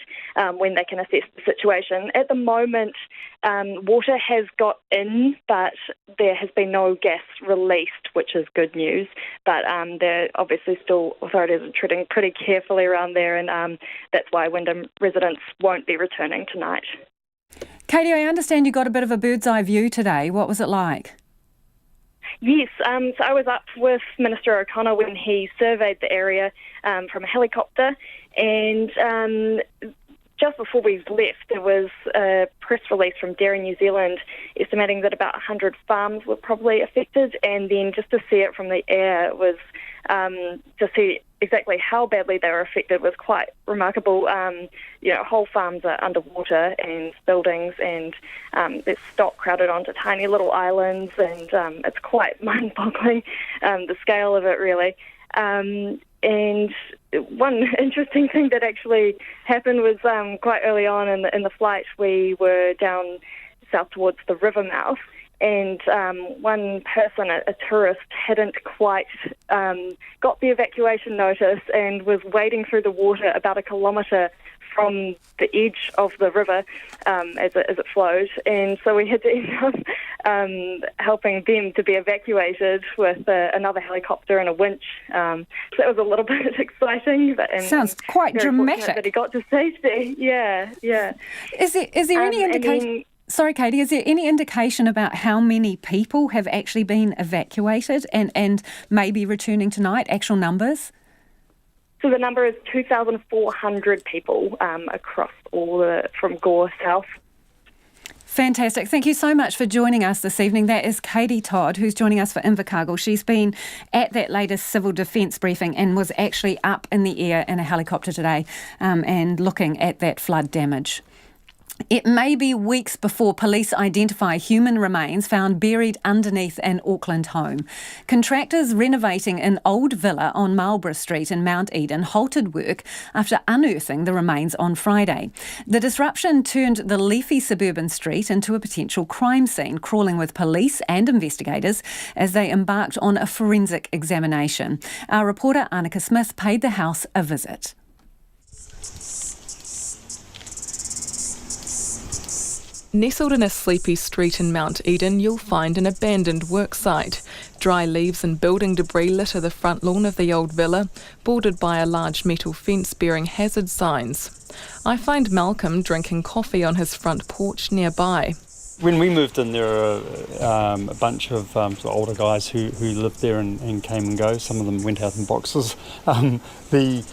when they can assess the situation. At the moment, water has got in, but there has been no gas released, which is good news. But they're obviously still, authorities are treading pretty carefully around there, and that's why Wyndham residents won't be returning tonight. Katie, I understand you got a bit of a bird's eye view today. What was it like? Yes, so I was up with Minister O'Connor when he surveyed the area from a helicopter, and just before we left, there was a press release from Dairy New Zealand estimating that about 100 farms were probably affected, and then just to see it from the air was to see exactly how badly they were affected was quite remarkable. Whole farms are underwater and buildings, and there's stock crowded onto tiny little islands, and it's quite mind-boggling, the scale of it really. And one interesting thing that actually happened was quite early on in the flight, we were down south towards the river mouth, and one person, a tourist, hadn't quite got the evacuation notice and was wading through the water about a kilometre from the edge of the river as it flowed, and so we had to end up helping them to be evacuated with another helicopter and a winch. So that was a little bit exciting. Sounds quite dramatic. That he got to safety. Yeah. Is there any indication? Sorry, Katie, is there any indication about how many people have actually been evacuated and maybe returning tonight, actual numbers? So the number is 2,400 people across from Gore South. Fantastic. Thank you so much for joining us this evening. That is Katie Todd, who's joining us for Invercargill. She's been at that latest civil defence briefing and was actually up in the air in a helicopter today and looking at that flood damage. It may be weeks before police identify human remains found buried underneath an Auckland home. Contractors renovating an old villa on Marlborough Street in Mount Eden halted work after unearthing the remains on Friday. The disruption turned the leafy suburban street into a potential crime scene, crawling with police and investigators as they embarked on a forensic examination. Our reporter Annika Smith paid the house a visit. Nestled in a sleepy street in Mount Eden, you'll find an abandoned worksite. Dry leaves and building debris litter the front lawn of the old villa, bordered by a large metal fence bearing hazard signs. I find Malcolm drinking coffee on his front porch nearby. When we moved in, there were a bunch of older guys who lived there and came and go. Some of them went out in boxes. The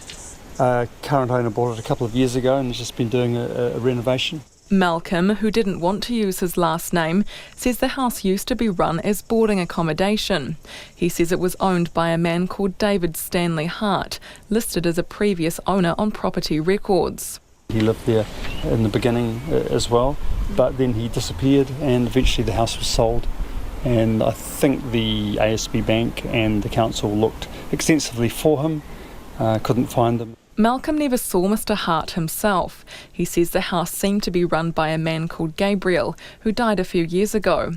current owner bought it a couple of years ago and has just been doing a renovation. Malcolm, who didn't want to use his last name, says the house used to be run as boarding accommodation. He says it was owned by a man called David Stanley Hart, listed as a previous owner on property records. He lived there in the beginning as well, but then he disappeared and eventually the house was sold. And I think the ASB Bank and the council looked extensively for him, couldn't find him. Malcolm never saw Mr Hart himself. He says the house seemed to be run by a man called Gabriel, who died a few years ago.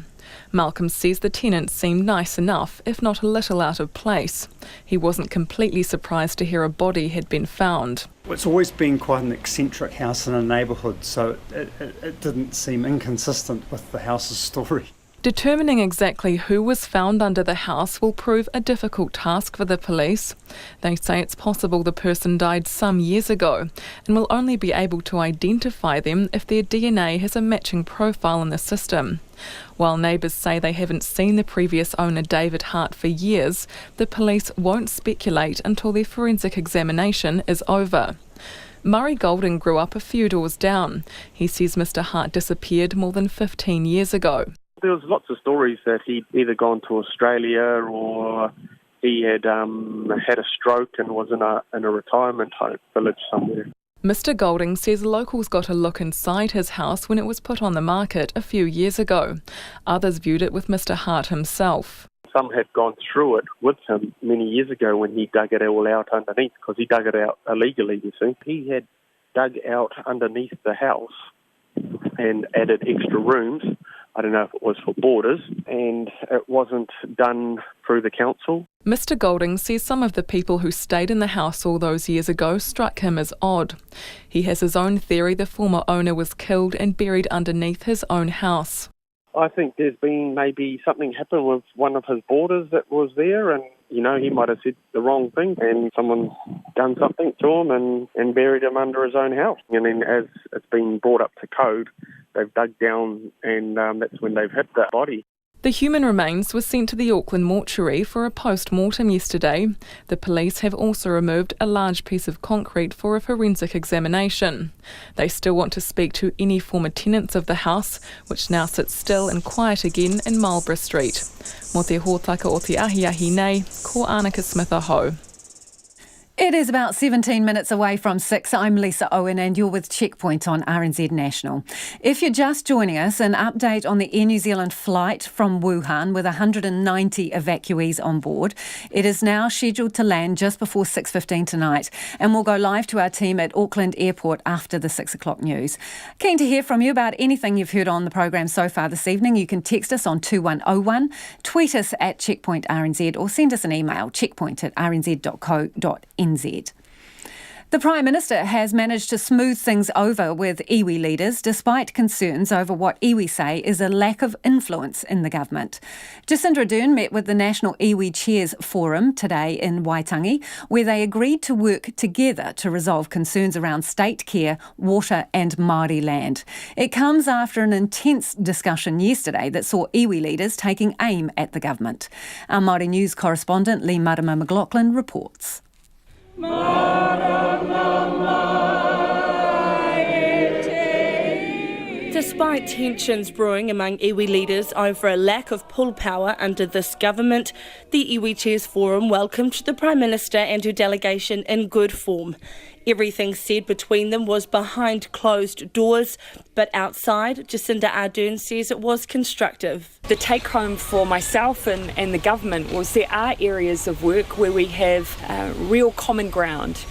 Malcolm says the tenants seemed nice enough, if not a little out of place. He wasn't completely surprised to hear a body had been found. It's always been quite an eccentric house in a neighbourhood, so it didn't seem inconsistent with the house's story. Determining exactly who was found under the house will prove a difficult task for the police. They say it's possible the person died some years ago and will only be able to identify them if their DNA has a matching profile in the system. While neighbours say they haven't seen the previous owner David Hart for years, the police won't speculate until their forensic examination is over. Murray Golding grew up a few doors down. He says Mr Hart disappeared more than 15 years ago. There was lots of stories that he'd either gone to Australia or he had had a stroke and was in a retirement home village somewhere. Mr Golding says locals got a look inside his house when it was put on the market a few years ago. Others viewed it with Mr Hart himself. Some had gone through it with him many years ago when he dug it all out underneath, because he dug it out illegally, you see. He had dug out underneath the house and added extra rooms. I don't know if it was for boarders, and it wasn't done through the council. Mr Golding says some of the people who stayed in the house all those years ago struck him as odd. He has his own theory the former owner was killed and buried underneath his own house. I think there's been maybe something happened with one of his boarders that was there, and he might have said the wrong thing and someone done something to him and buried him under his own house. And then as it's been brought up to code, they've dug down and that's when they've hit that body. The human remains were sent to the Auckland mortuary for a post-mortem yesterday. The police have also removed a large piece of concrete for a forensic examination. They still want to speak to any former tenants of the house, which now sits still and quiet again in Marlborough Street. Mo te hōtaka o te ahi nei, ko Annika Smith aho. It is about 17 minutes away from 6. I'm Lisa Owen and you're with Checkpoint on RNZ National. If you're just joining us, an update on the Air New Zealand flight from Wuhan with 190 evacuees on board. It is now scheduled to land just before 6:15 tonight and we'll go live to our team at Auckland Airport after the 6 o'clock news. Keen to hear from you about anything you've heard on the program so far this evening. You can text us on 2101, tweet us at Checkpoint RNZ or send us an email, checkpoint@rnz.co.nz. The Prime Minister has managed to smooth things over with iwi leaders despite concerns over what iwi say is a lack of influence in the government. Jacinda Ardern met with the National Iwi Chairs Forum today in Waitangi, where they agreed to work together to resolve concerns around state care, water and Māori land. It comes after an intense discussion yesterday that saw iwi leaders taking aim at the government. Our Māori News correspondent Lee Marama McLaughlin reports. Despite Despite tensions brewing among iwi leaders over a lack of pull power under this government, the Iwi Chairs Forum welcomed the Prime Minister and her delegation in good form. Everything said between them was behind closed doors, but outside, Jacinda Ardern says it was constructive. The take home for myself and the government was there are areas of work where we have real common ground.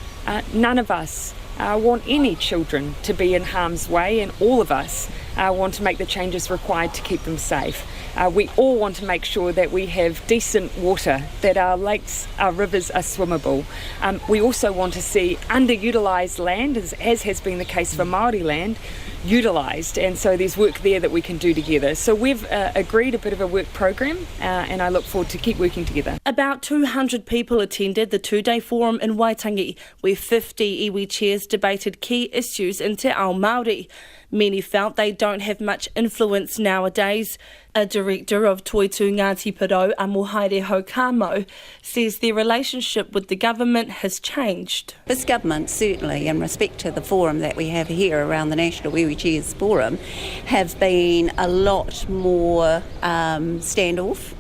None of us want any children to be in harm's way, and all of us want to make the changes required to keep them safe. We all want to make sure that we have decent water, that our lakes, our rivers are swimmable. We also want to see underutilised land, as has been the case for Maori land, utilised, and so there's work there that we can do together. So we've agreed a bit of a work program, and I look forward to keep working together. About 200 people attended the two-day forum in Waitangi, where 50 iwi chairs debated key issues in Te Ao Māori. Many felt they don't have much influence nowadays. A director of Toitu Ngāti Porou, Amohaere Haukamo, says their relationship with the government has changed. This government, certainly in respect to the forum that we have here around the National Iwi Chairs Forum, have been a lot more standoff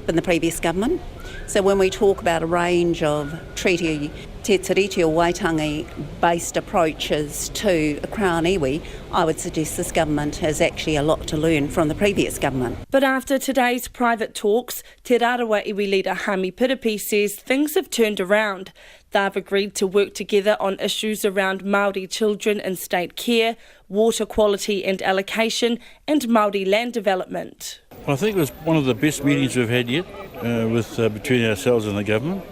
than the previous government. So when we talk about a range of treaty Te Tiriti o Waitangi based approaches to Crown Iwi, I would suggest this government has actually a lot to learn from the previous government. But after today's private talks, Te Rarawa Iwi leader Hami Piripi says things have turned around. They've agreed to work together on issues around Māori children in state care, water quality and allocation, and Māori land development. Well, I think it was one of the best meetings we've had yet between ourselves and the government.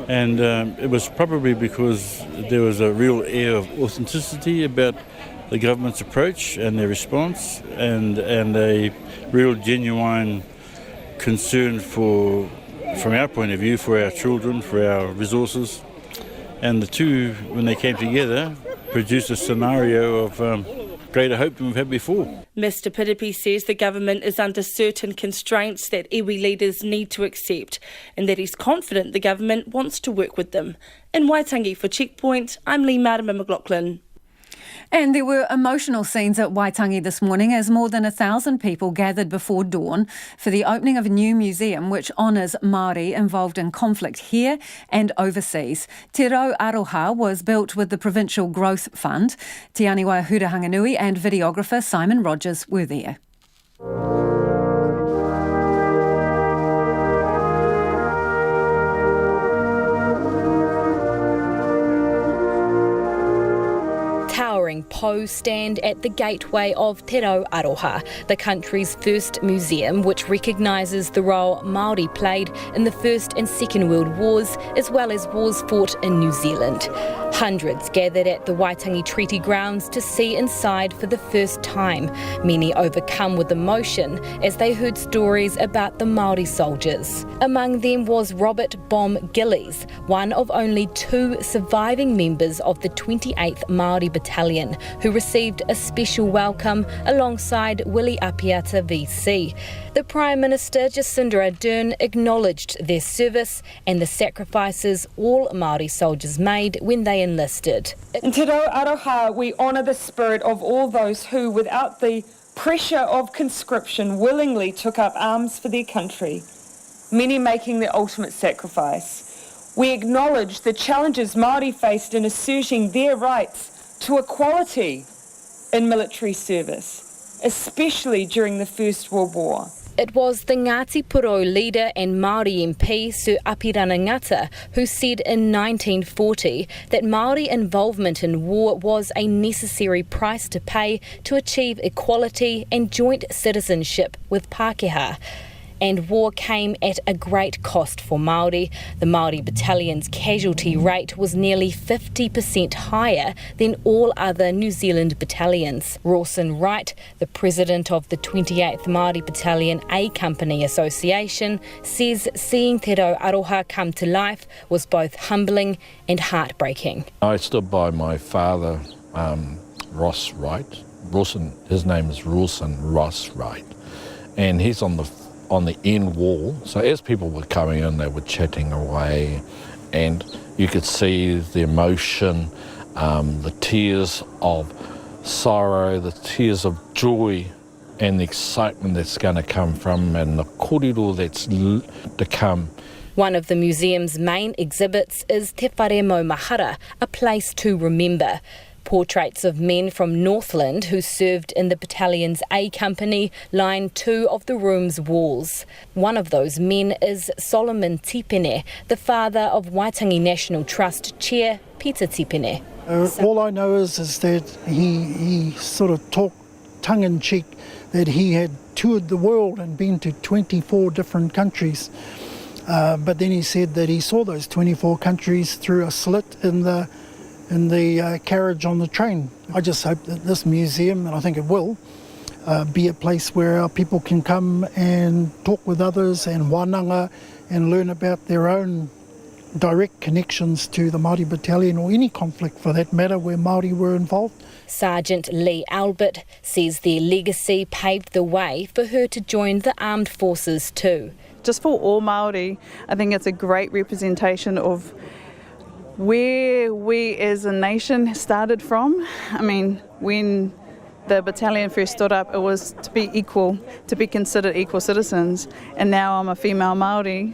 And it was probably because there was a real air of authenticity about the government's approach and their response, and a real genuine concern from our point of view, for our children, for our resources. And the two, when they came together, produced a scenario of greater hope than we've had before. Mr Piripi says the government is under certain constraints that iwi leaders need to accept, and that he's confident the government wants to work with them. In Waitangi for Checkpoint, I'm Lee Marama McLaughlin. And there were emotional scenes at Waitangi this morning as more than 1,000 people gathered before dawn for the opening of a new museum which honours Māori involved in conflict here and overseas. Te Rau Aroha was built with the Provincial Growth Fund. Te Aniwa Hurahanganui and videographer Simon Rogers were there. Towering Po stand at the gateway of Te Rau Aroha, the country's first museum which recognises the role Māori played in the First and Second World Wars, as well as wars fought in New Zealand. Hundreds gathered at the Waitangi Treaty grounds to see inside for the first time, many overcome with emotion as they heard stories about the Māori soldiers. Among them was Robert Bom Gillies, one of only 2 surviving members of the 28th Maori Battalion, who received a special welcome alongside Willie Apiata VC. The Prime Minister, Jacinda Ardern, acknowledged their service and the sacrifices all Māori soldiers made when they enlisted. In Te Rau Aroha, we honour the spirit of all those who, without the pressure of conscription, willingly took up arms for their country, many making the ultimate sacrifice. We acknowledge the challenges Māori faced in asserting their rights to equality in military service, especially during the First World War. It was the Ngāti Porou leader and Māori MP, Sir Apirana Ngata, who said in 1940 that Māori involvement in war was a necessary price to pay to achieve equality and joint citizenship with Pākehā. And war came at a great cost for Māori. The Maori Battalion's casualty rate was nearly 50% higher than all other New Zealand battalions. Rawson Wright, the president of the 28th Maori Battalion A Company Association, says seeing Te Rau Aroha come to life was both humbling and heartbreaking. I stood by my father, Ross Wright. His name is Rawson Ross Wright, and he's on the end wall. So as people were coming in, they were chatting away, and you could see the emotion, the tears of sorrow, the tears of joy and the excitement that's going to come from and the kōrero that's to come. One of the museum's main exhibits is Te Whare Maumahara, a place to remember. Portraits of men from Northland who served in the battalion's A Company line 2 of the room's walls. One of those men is Solomon Tipene, the father of Waitangi National Trust Chair Peter Tipene. All I know is that he sort of talked tongue-in-cheek that he had toured the world and been to 24 different countries. But then he said that he saw those 24 countries through a slit in the carriage on the train. I just hope that this museum, and I think it will, be a place where our people can come and talk with others and wānanga and learn about their own direct connections to the Maori Battalion or any conflict for that matter where Māori were involved. Sergeant Lee Albert says their legacy paved the way for her to join the armed forces too. Just for all Māori, I think it's a great representation of where we as a nation started from. I mean, when the battalion first stood up, it was to be equal, to be considered equal citizens. And now I'm a female Māori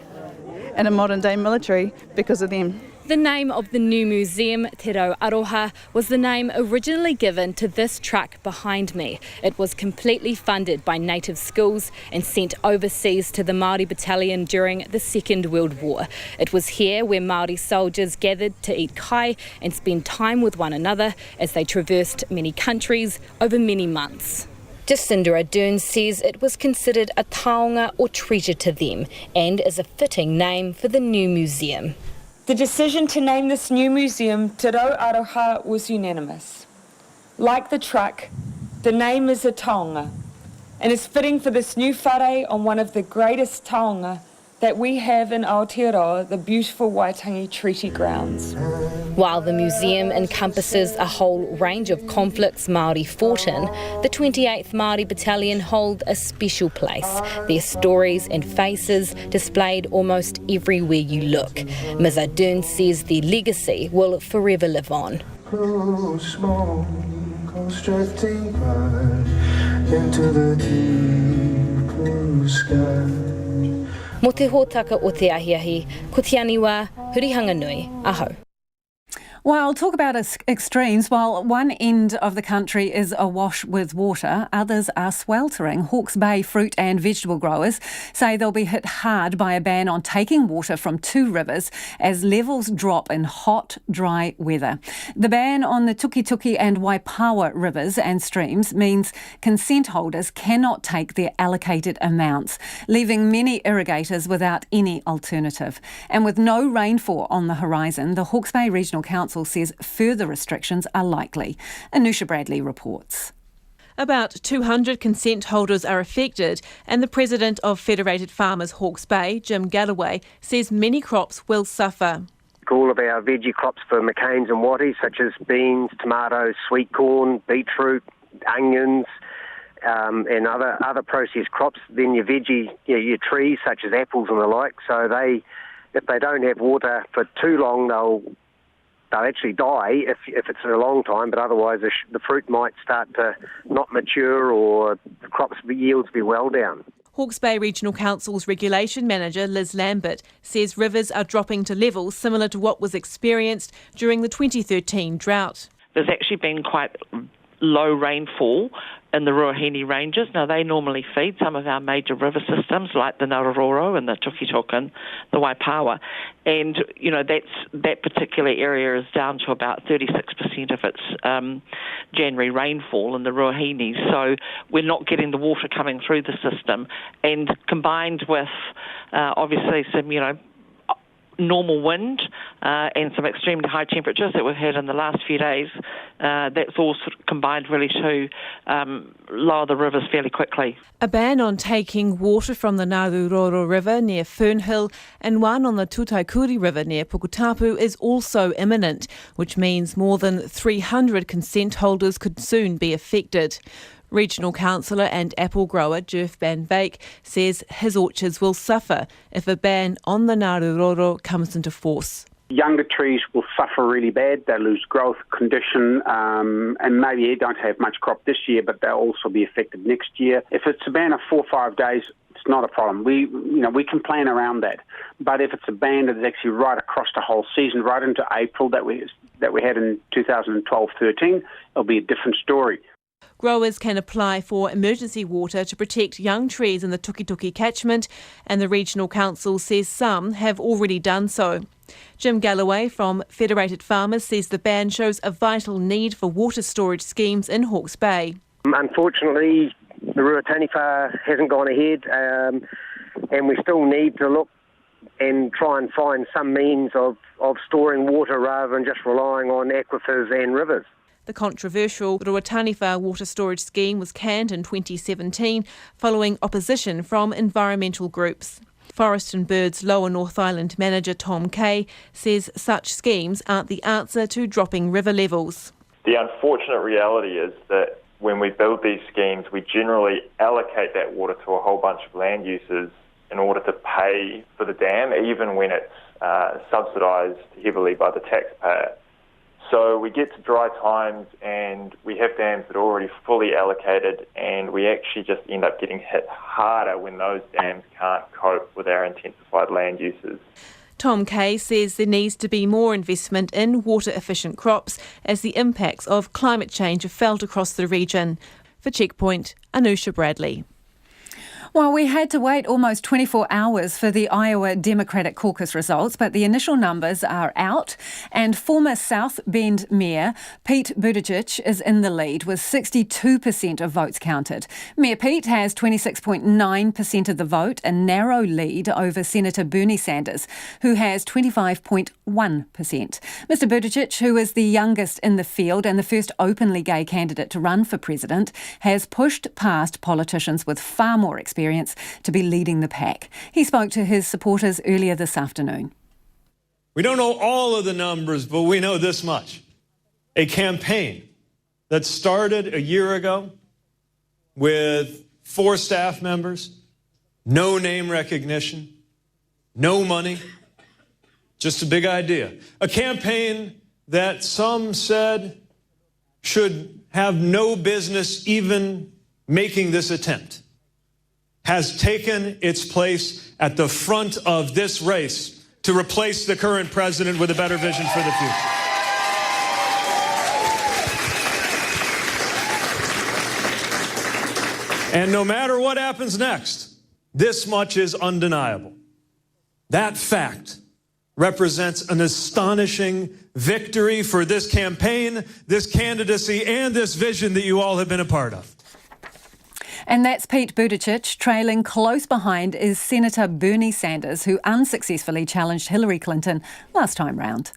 in a modern day military because of them. The name of the new museum, Te Rau Aroha, was the name originally given to this truck behind me. It was completely funded by native schools and sent overseas to the Māori Battalion during the Second World War. It was here where Māori soldiers gathered to eat kai and spend time with one another as they traversed many countries over many months. Jacinda Ardern says it was considered a taonga or treasure to them and is a fitting name for the new museum. The decision to name this new museum Te Rau Aroha was unanimous. Like the truck, the name is a taonga and is fitting for this new whare on one of the greatest taonga that we have in Aotearoa, the beautiful Waitangi Treaty Grounds. While the museum encompasses a whole range of conflicts Māori fought in, the 28th Māori Battalion hold a special place. Their stories and faces displayed almost everywhere you look. Ms Ardern says their legacy will forever live on. Into the deep blue sky. Mo te hōtaka o te ahiahi, ko te aniwa, hurihanga nui, aho. Well, talk about extremes. While one end of the country is awash with water, others are sweltering. Hawke's Bay fruit and vegetable growers say they'll be hit hard by a ban on taking water from two rivers as levels drop in hot, dry weather. The ban on the Tukituki and Waipawa rivers and streams means consent holders cannot take their allocated amounts, leaving many irrigators without any alternative. And with no rainfall on the horizon, the Hawke's Bay Regional Council says further restrictions are likely. Anusha Bradley reports. About 200 consent holders are affected, and the president of Federated Farmers Hawke's Bay, Jim Galloway, says many crops will suffer. All of our veggie crops for McCain's and Watties, such as beans, tomatoes, sweet corn, beetroot, onions, and other processed crops. Then your veggie, your trees, such as apples and the like. So if they don't have water for too long, they'll actually die if it's a long time, but otherwise the fruit might start to not mature or the crops yields be well down. Hawke's Bay Regional Council's Regulation Manager Liz Lambert says rivers are dropping to levels similar to what was experienced during the 2013 drought. There's actually been quite low rainfall in the Ruahine ranges. Now, they normally feed some of our major river systems like the Narororo and the Tukitokan, the Waipawa. And, that particular area is down to about 36% of its January rainfall in the Ruahine. So we're not getting the water coming through the system. And combined with, obviously, some, normal wind and some extremely high temperatures that we've had in the last few days, that's all sort of combined really to lower the rivers fairly quickly. A ban on taking water from the Naruroro River near Fernhill and one on the Tutaikuri River near Pukutapu is also imminent, which means more than 300 consent holders could soon be affected. Regional Councillor and apple grower Jerf Van Veek says his orchards will suffer if a ban on the Naruroro comes into force. Younger trees will suffer really bad. They lose growth, condition, and maybe don't have much crop this year, but they'll also be affected next year. If it's a ban of 4 or 5 days, it's not a problem. We can plan around that. But if it's a ban that is actually right across the whole season, right into April that we had in 2012-13, it'll be a different story. Growers can apply for emergency water to protect young trees in the Tukituki catchment, and the Regional Council says some have already done so. Jim Galloway from Federated Farmers says the ban shows a vital need for water storage schemes in Hawke's Bay. Unfortunately, the Ruataniwha hasn't gone ahead, and we still need to look and try and find some means of storing water rather than just relying on aquifers and rivers. The controversial Ruataniwha water storage scheme was canned in 2017 following opposition from environmental groups. Forest and Birds Lower North Island manager Tom Kay says such schemes aren't the answer to dropping river levels. The unfortunate reality is that when we build these schemes, we generally allocate that water to a whole bunch of land uses in order to pay for the dam, even when it's subsidised heavily by the taxpayer. So we get to dry times and we have dams that are already fully allocated, and we actually just end up getting hit harder when those dams can't cope with our intensified land uses. Tom Kay says there needs to be more investment in water-efficient crops as the impacts of climate change are felt across the region. For Checkpoint, Anusha Bradley. Well, we had to wait almost 24 hours for the Iowa Democratic caucus results, but the initial numbers are out, and former South Bend Mayor Pete Buttigieg is in the lead with 62% of votes counted. Mayor Pete has 26.9% of the vote, a narrow lead over Senator Bernie Sanders, who has 25.1%. Mr. Buttigieg, who is the youngest in the field and the first openly gay candidate to run for president, has pushed past politicians with far more experience to be leading the pack. He spoke to his supporters earlier this afternoon. We don't know all of the numbers, but we know this much. A campaign that started a year ago with 4 staff members, no name recognition, no money, just a big idea. A campaign that some said should have no business even making this attempt, has taken its place at the front of this race to replace the current president with a better vision for the future. And no matter what happens next, this much is undeniable. That fact represents an astonishing victory for this campaign, this candidacy, and this vision that you all have been a part of. And that's Pete Buttigieg. Trailing close behind is Senator Bernie Sanders, who unsuccessfully challenged Hillary Clinton last time round.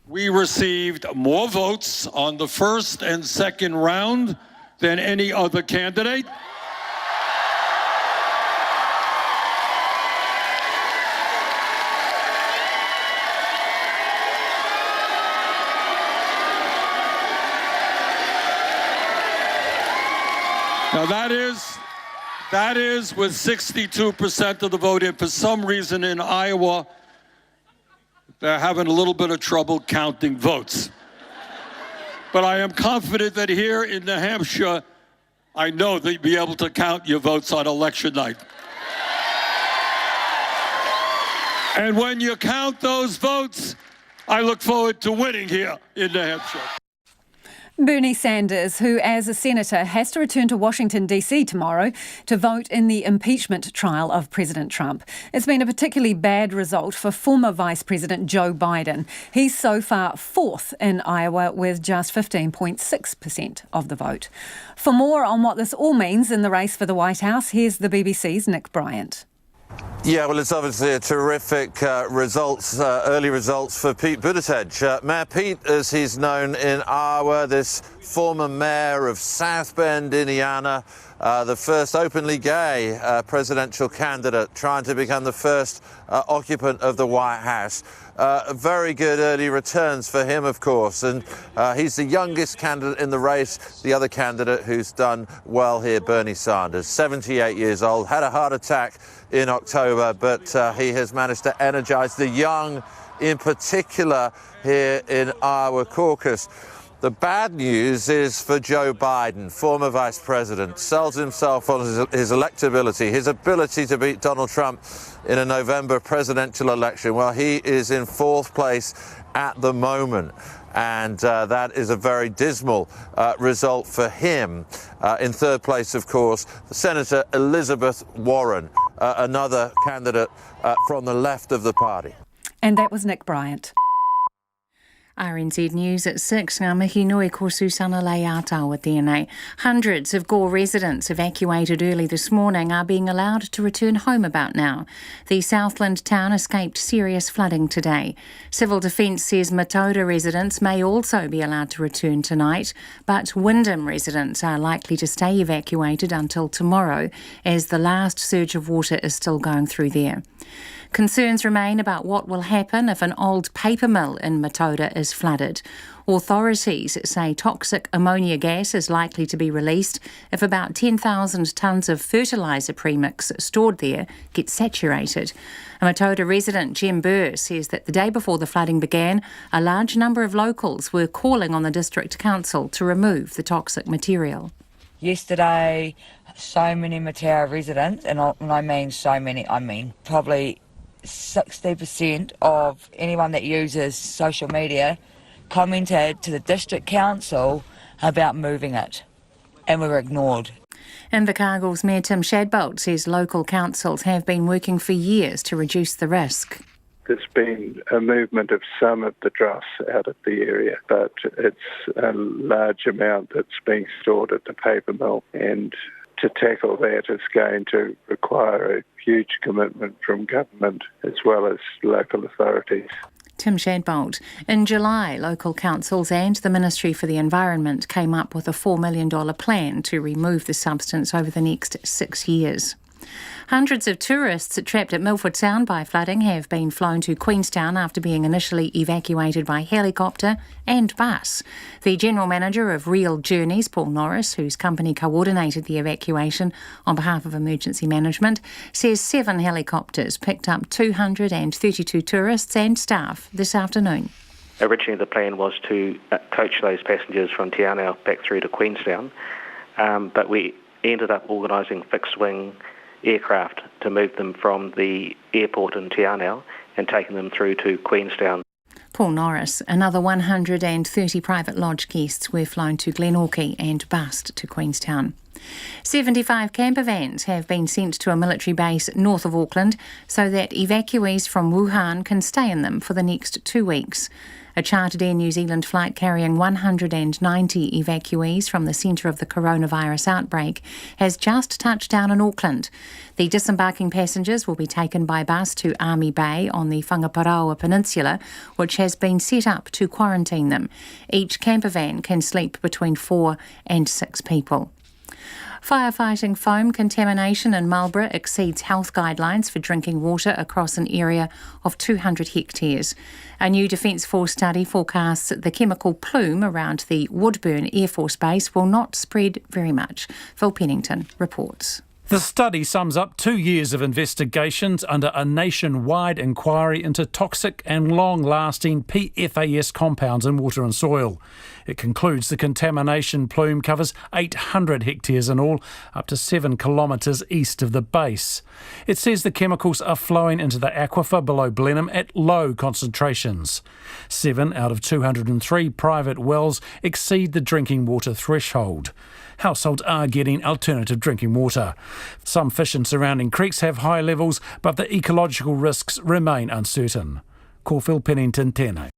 We received more votes on the first and second round than any other candidate. Now that is with 62% of the vote, and for some reason in Iowa, they're having a little bit of trouble counting votes. But I am confident that here in New Hampshire, I know that you'll be able to count your votes on election night. And when you count those votes, I look forward to winning here in New Hampshire. Bernie Sanders, who as a senator has to return to Washington DC tomorrow to vote in the impeachment trial of President Trump. It's been a particularly bad result for former Vice President Joe Biden. He's so far fourth in Iowa with just 15.6% of the vote. For more on what this all means in the race for the White House, here's the BBC's Nick Bryant. Yeah, well, it's obviously a terrific early results for Pete Buttigieg. Mayor Pete, as he's known in Iowa, this former mayor of South Bend, Indiana, the first openly gay presidential candidate, trying to become the first occupant of the White House. Very good early returns for him, of course, and he's the youngest candidate in the race. The other candidate who's done well here, Bernie Sanders, 78 years old, had a heart attack in October, but he has managed to energise the young in particular here in our caucus. The bad news is for Joe Biden, former vice president, sells himself on his electability, his ability to beat Donald Trump in a November presidential election. Well, he is in fourth place at the moment. And that is a very dismal result for him. In third place, of course, Senator Elizabeth Warren, another candidate from the left of the party. And that was Nick Bryant. RNZ News at 6. Ngā mihi nui ko Susana Leata with DNA. Hundreds of Gore residents evacuated early this morning are being allowed to return home about now. The Southland town escaped serious flooding today. Civil Defence says Matata residents may also be allowed to return tonight, but Wyndham residents are likely to stay evacuated until tomorrow as the last surge of water is still going through there. Concerns remain about what will happen if an old paper mill in Matata is flooded. Authorities say toxic ammonia gas is likely to be released if about 10,000 tonnes of fertiliser premix stored there get saturated. A Matata resident, Jem Burr, says that the day before the flooding began, a large number of locals were calling on the District Council to remove the toxic material. Yesterday, so many Matata residents, and when I mean so many, I mean probably 60% of anyone that uses social media commented to the District Council about moving it, and we were ignored. Invercargill's Mayor Tim Shadbolt says local councils have been working for years to reduce the risk. There's been a movement of some of the dross out of the area, but it's a large amount that's being stored at the paper mill, and to tackle that is going to require a huge commitment from government as well as local authorities. Tim Shadbolt. In July, local councils and the Ministry for the Environment came up with a $4 million plan to remove the substance over the next 6 years. Hundreds of tourists trapped at Milford Sound by flooding have been flown to Queenstown after being initially evacuated by helicopter and bus. The General Manager of Real Journeys, Paul Norris, whose company coordinated the evacuation on behalf of Emergency Management, says 7 helicopters picked up 232 tourists and staff this afternoon. Originally the plan was to coach those passengers from Te Anau back through to Queenstown, but we ended up organising fixed-wing aircraft to move them from the airport in Te Anau and taking them through to Queenstown. Paul Norris. Another 130 private lodge guests were flown to Glenorchy and bused to Queenstown. 75 camper vans have been sent to a military base north of Auckland so that evacuees from Wuhan can stay in them for the next 2 weeks. A chartered Air New Zealand flight carrying 190 evacuees from the centre of the coronavirus outbreak has just touched down in Auckland. The disembarking passengers will be taken by bus to Army Bay on the Whangaparaoa Peninsula, which has been set up to quarantine them. Each camper van can sleep between 4 and 6 people. Firefighting foam contamination in Marlborough exceeds health guidelines for drinking water across an area of 200 hectares. A new Defence Force study forecasts that the chemical plume around the Woodburn Air Force Base will not spread very much. Phil Pennington reports. The study sums up 2 years of investigations under a nationwide inquiry into toxic and long-lasting PFAS compounds in water and soil. It concludes the contamination plume covers 800 hectares in all, up to 7 kilometres east of the base. It says the chemicals are flowing into the aquifer below Blenheim at low concentrations. 7 out of 203 private wells exceed the drinking water threshold. Households are getting alternative drinking water. Some fish in surrounding creeks have high levels, but the ecological risks remain uncertain. Ko Phil Pennington, tēnei.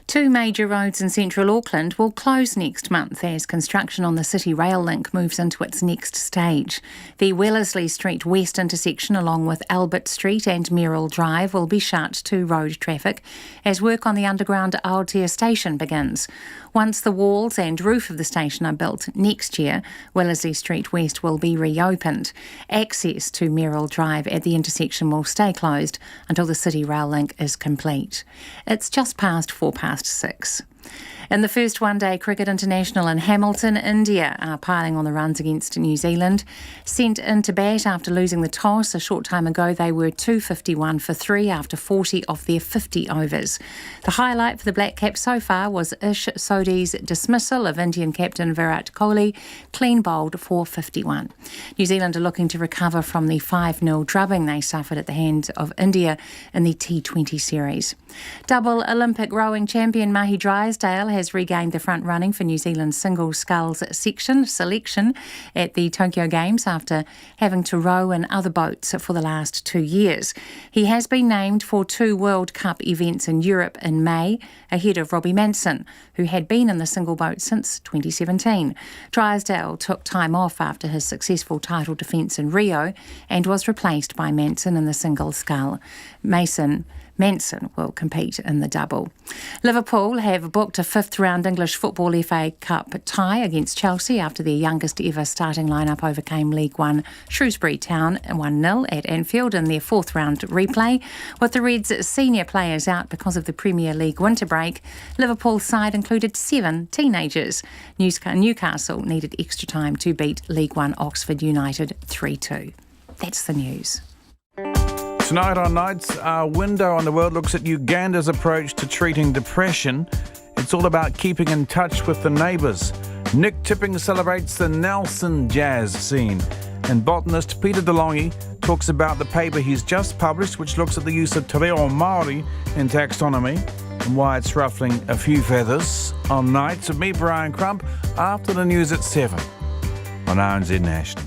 2 major roads in central Auckland will close next month as construction on the City Rail Link moves into its next stage. The Wellesley Street West intersection along with Albert Street and Merrill Drive will be shut to road traffic as work on the underground Aotea station begins. Once the walls and roof of the station are built next year, Wellesley Street West will be reopened. Access to Merrill Drive at the intersection will stay closed until the City Rail Link is complete. It's just past 6:04. In the first one-day cricket international in Hamilton, India are piling on the runs against New Zealand. Sent into bat after losing the toss a short time ago, they were 251 for 3 after 40 of their 50 overs. The highlight for the Black Caps so far was Ish Sodhi's dismissal of Indian captain Virat Kohli, clean bowled for 51. New Zealand are looking to recover from the 5-0 drubbing they suffered at the hands of India in the T20 series. Double Olympic rowing champion Mahi Drysdale has regained the front running for New Zealand's single sculls selection at the Tokyo Games after having to row in other boats for the last 2 years. He has been named for 2 World Cup events in Europe in May, ahead of Robbie Manson, who had been in the single boat since 2017. Drysdale took time off after his successful title defence in Rio and was replaced by Manson in the single scull. Manson will compete in the double. Liverpool have booked a 5th round English Football FA Cup tie against Chelsea after their youngest ever starting lineup overcame League One Shrewsbury Town 1-0 at Anfield in their 4th round replay. With the Reds' senior players out because of the Premier League winter break, Liverpool's side included 7 teenagers. Newcastle needed extra time to beat League One Oxford United 3-2. That's the news. Tonight on Nights, our window on the world looks at Uganda's approach to treating depression. It's all about keeping in touch with the neighbours. Nick Tipping celebrates the Nelson jazz scene. And botanist Peter DeLonghi talks about the paper he's just published, which looks at the use of te reo Māori in taxonomy and why it's ruffling a few feathers. On Nights with me, Brian Crump, after the news at 7 on RNZ National.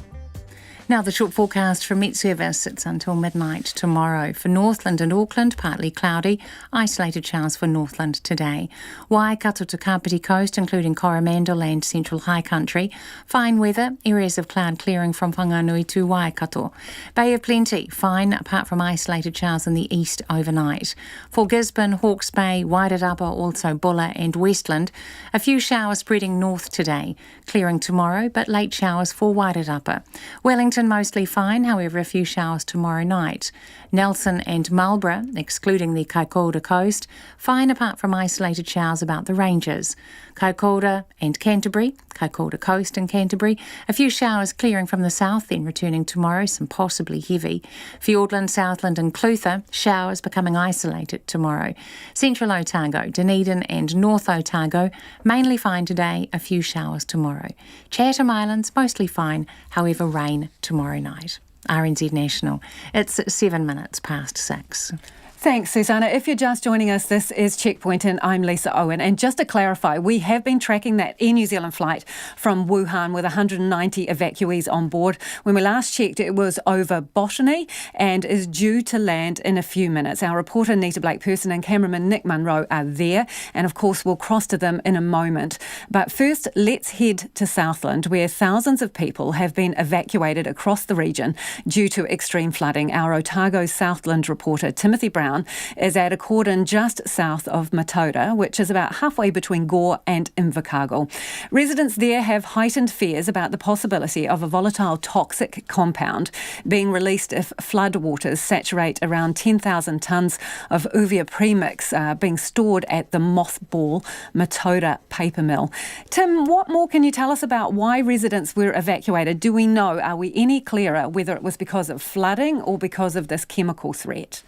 Now the short forecast from Met Service, it's until midnight tomorrow. For Northland and Auckland, partly cloudy, isolated showers for Northland today. Waikato to Kapiti Coast, including Coromandel and Central High Country. Fine weather, areas of cloud clearing from Whanganui to Waikato. Bay of Plenty, fine apart from isolated showers in the east overnight. For Gisborne, Hawke's Bay, Wairarapa, also Bulla and Westland, a few showers spreading north today. Clearing tomorrow, but late showers for Wairarapa. Wellington mostly fine, however a few showers tomorrow night. Nelson and Marlborough, excluding the Kaikoura coast, fine apart from isolated showers about the ranges. Kaikoura and Canterbury, Kaikoura coast and Canterbury, a few showers clearing from the south, then returning tomorrow, some possibly heavy. Fiordland, Southland and Clutha, showers becoming isolated tomorrow. Central Otago, Dunedin and North Otago, mainly fine today, a few showers tomorrow. Chatham Islands, mostly fine, however rain tomorrow night. RNZ National. It's 7 minutes past 6. Thanks, Susanna. If you're just joining us, this is Checkpoint and I'm Lisa Owen. And just to clarify, we have been tracking that Air New Zealand flight from Wuhan with 190 evacuees on board. When we last checked, it was over Botany and is due to land in a few minutes. Our reporter Nita Blake-Person and cameraman Nick Munro are there, and of course we'll cross to them in a moment. But first, let's head to Southland, where thousands of people have been evacuated across the region due to extreme flooding. Our Otago Southland reporter Timothy Brown is at a cordon just south of Matata, which is about halfway between Gore and Invercargill. Residents there have heightened fears about the possibility of a volatile toxic compound being released if floodwaters saturate around 10,000 tonnes of Uvia premix being stored at the mothball Matata paper mill. Tim, what more can you tell us about why residents were evacuated? Do we know, are we any clearer whether it was because of flooding or because of this chemical threat?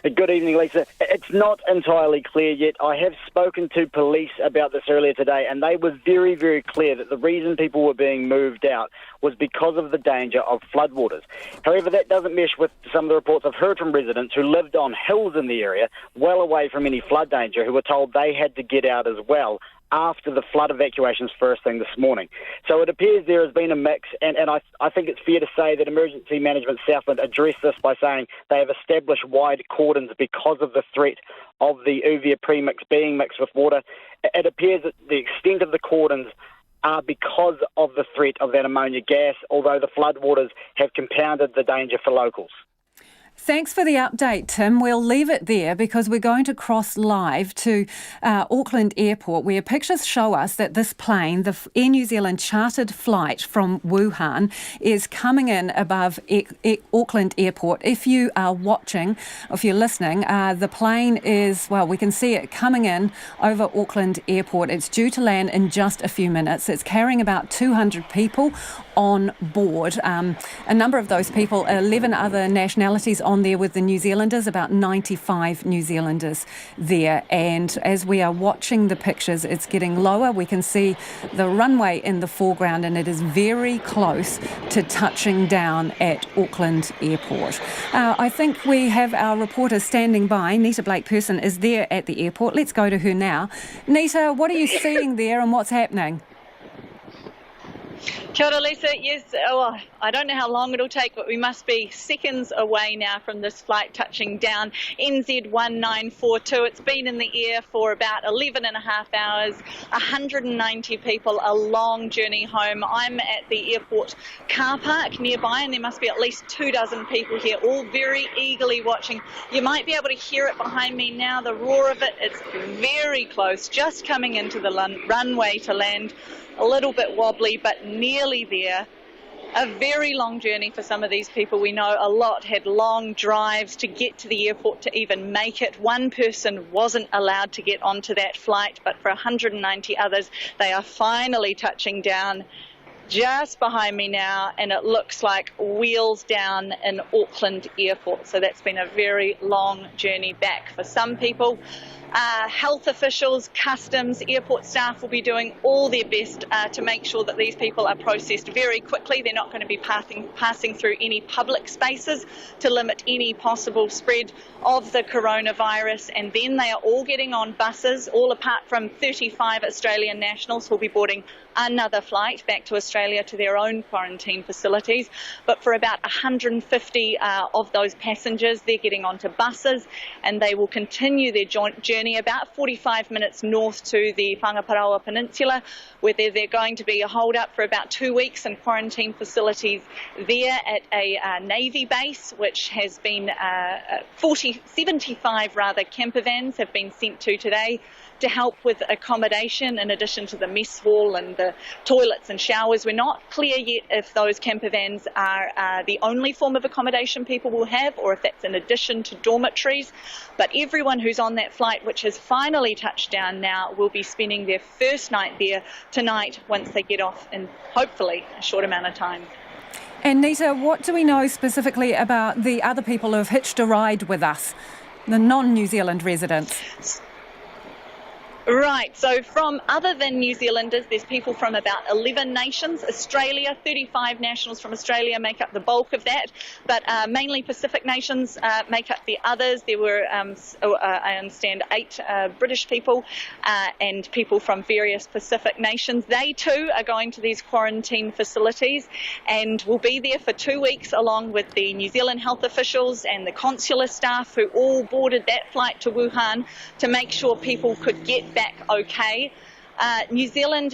Good evening, Lisa. It's not entirely clear yet. I have spoken to police about this earlier today, and they were very, very clear that the reason people were being moved out was because of the danger of floodwaters. However, that doesn't mesh with some of the reports I've heard from residents who lived on hills in the area, well away from any flood danger, who were told they had to get out as well after the flood evacuations first thing this morning. So it appears there has been a mix, and I think it's fair to say that Emergency Management Southland addressed this by saying they have established wide cordons because of the threat of the Uvia premix being mixed with water. It appears that the extent of the cordons are because of the threat of that ammonia gas, although the floodwaters have compounded the danger for locals. Thanks for the update, Tim. We'll leave it there because we're going to cross live to Auckland Airport, where pictures show us that this plane, the Air New Zealand chartered flight from Wuhan, is coming in above Auckland Airport. If you are watching, if you're listening, the plane is, well, we can see it coming in over Auckland Airport. It's due to land in just a few minutes. It's carrying about 200 people on board. A number of those people, 11 other nationalities on there with the New Zealanders, about 95 New Zealanders there. And as we are watching the pictures, it's getting lower. We can see the runway in the foreground, and it is very close to touching down at Auckland Airport. I think we have our reporter standing by. Nita Blake-Person is there at the airport. Let's go to her now. Nita, what are you seeing there and what's happening? Kia ora, Lisa. Yes, I don't know how long it'll take, but we must be seconds away now from this flight touching down. NZ 1942. It's been in the air for about 11 and a half hours, 190 people, a long journey home. I'm at the airport car park nearby, and there must be at least 24 people here, all very eagerly watching. You might be able to hear it behind me now, the roar of it. It's very close, just coming into the runway to land. A little bit wobbly, but nearly there. A very long journey for some of these people. We know a lot had long drives to get to the airport to even make it. One person wasn't allowed to get onto that flight, but for 190 others, they are finally touching down just behind me now, and it looks like wheels down in Auckland Airport. So that's been a very long journey back for some people. Health officials, customs, airport staff will be doing all their best to make sure that these people are processed very quickly. They're not going to be passing through any public spaces to limit any possible spread of the coronavirus. And then they are all getting on buses, all apart from 35 Australian nationals who will be boarding another flight back to Australia to their own quarantine facilities. But for about 150 of those passengers, they're getting onto buses, and they will continue their journey about 45 minutes north to the Whangaparaoa Peninsula, where they're going to be holed up for about 2 weeks in quarantine facilities there at a Navy base, which has been 75 camper vans have been sent to today to help with accommodation in addition to the mess hall and the toilets and showers. We're not clear yet if those camper vans are the only form of accommodation people will have, or if that's in addition to dormitories. But everyone who's on that flight, which has finally touched down now, will be spending their first night there tonight once they get off in hopefully a short amount of time. And Nita, what do we know specifically about the other people who have hitched a ride with us, the non-New Zealand residents? Right, so from other than New Zealanders, there's people from about 11 nations. Australia, 35 nationals from Australia make up the bulk of that, but mainly Pacific nations make up the others. There were, I understand, 8 British people and people from various Pacific nations. They too are going to these quarantine facilities and will be there for 2 weeks along with the New Zealand health officials and the consular staff who all boarded that flight to Wuhan to make sure people could get back okay. New Zealand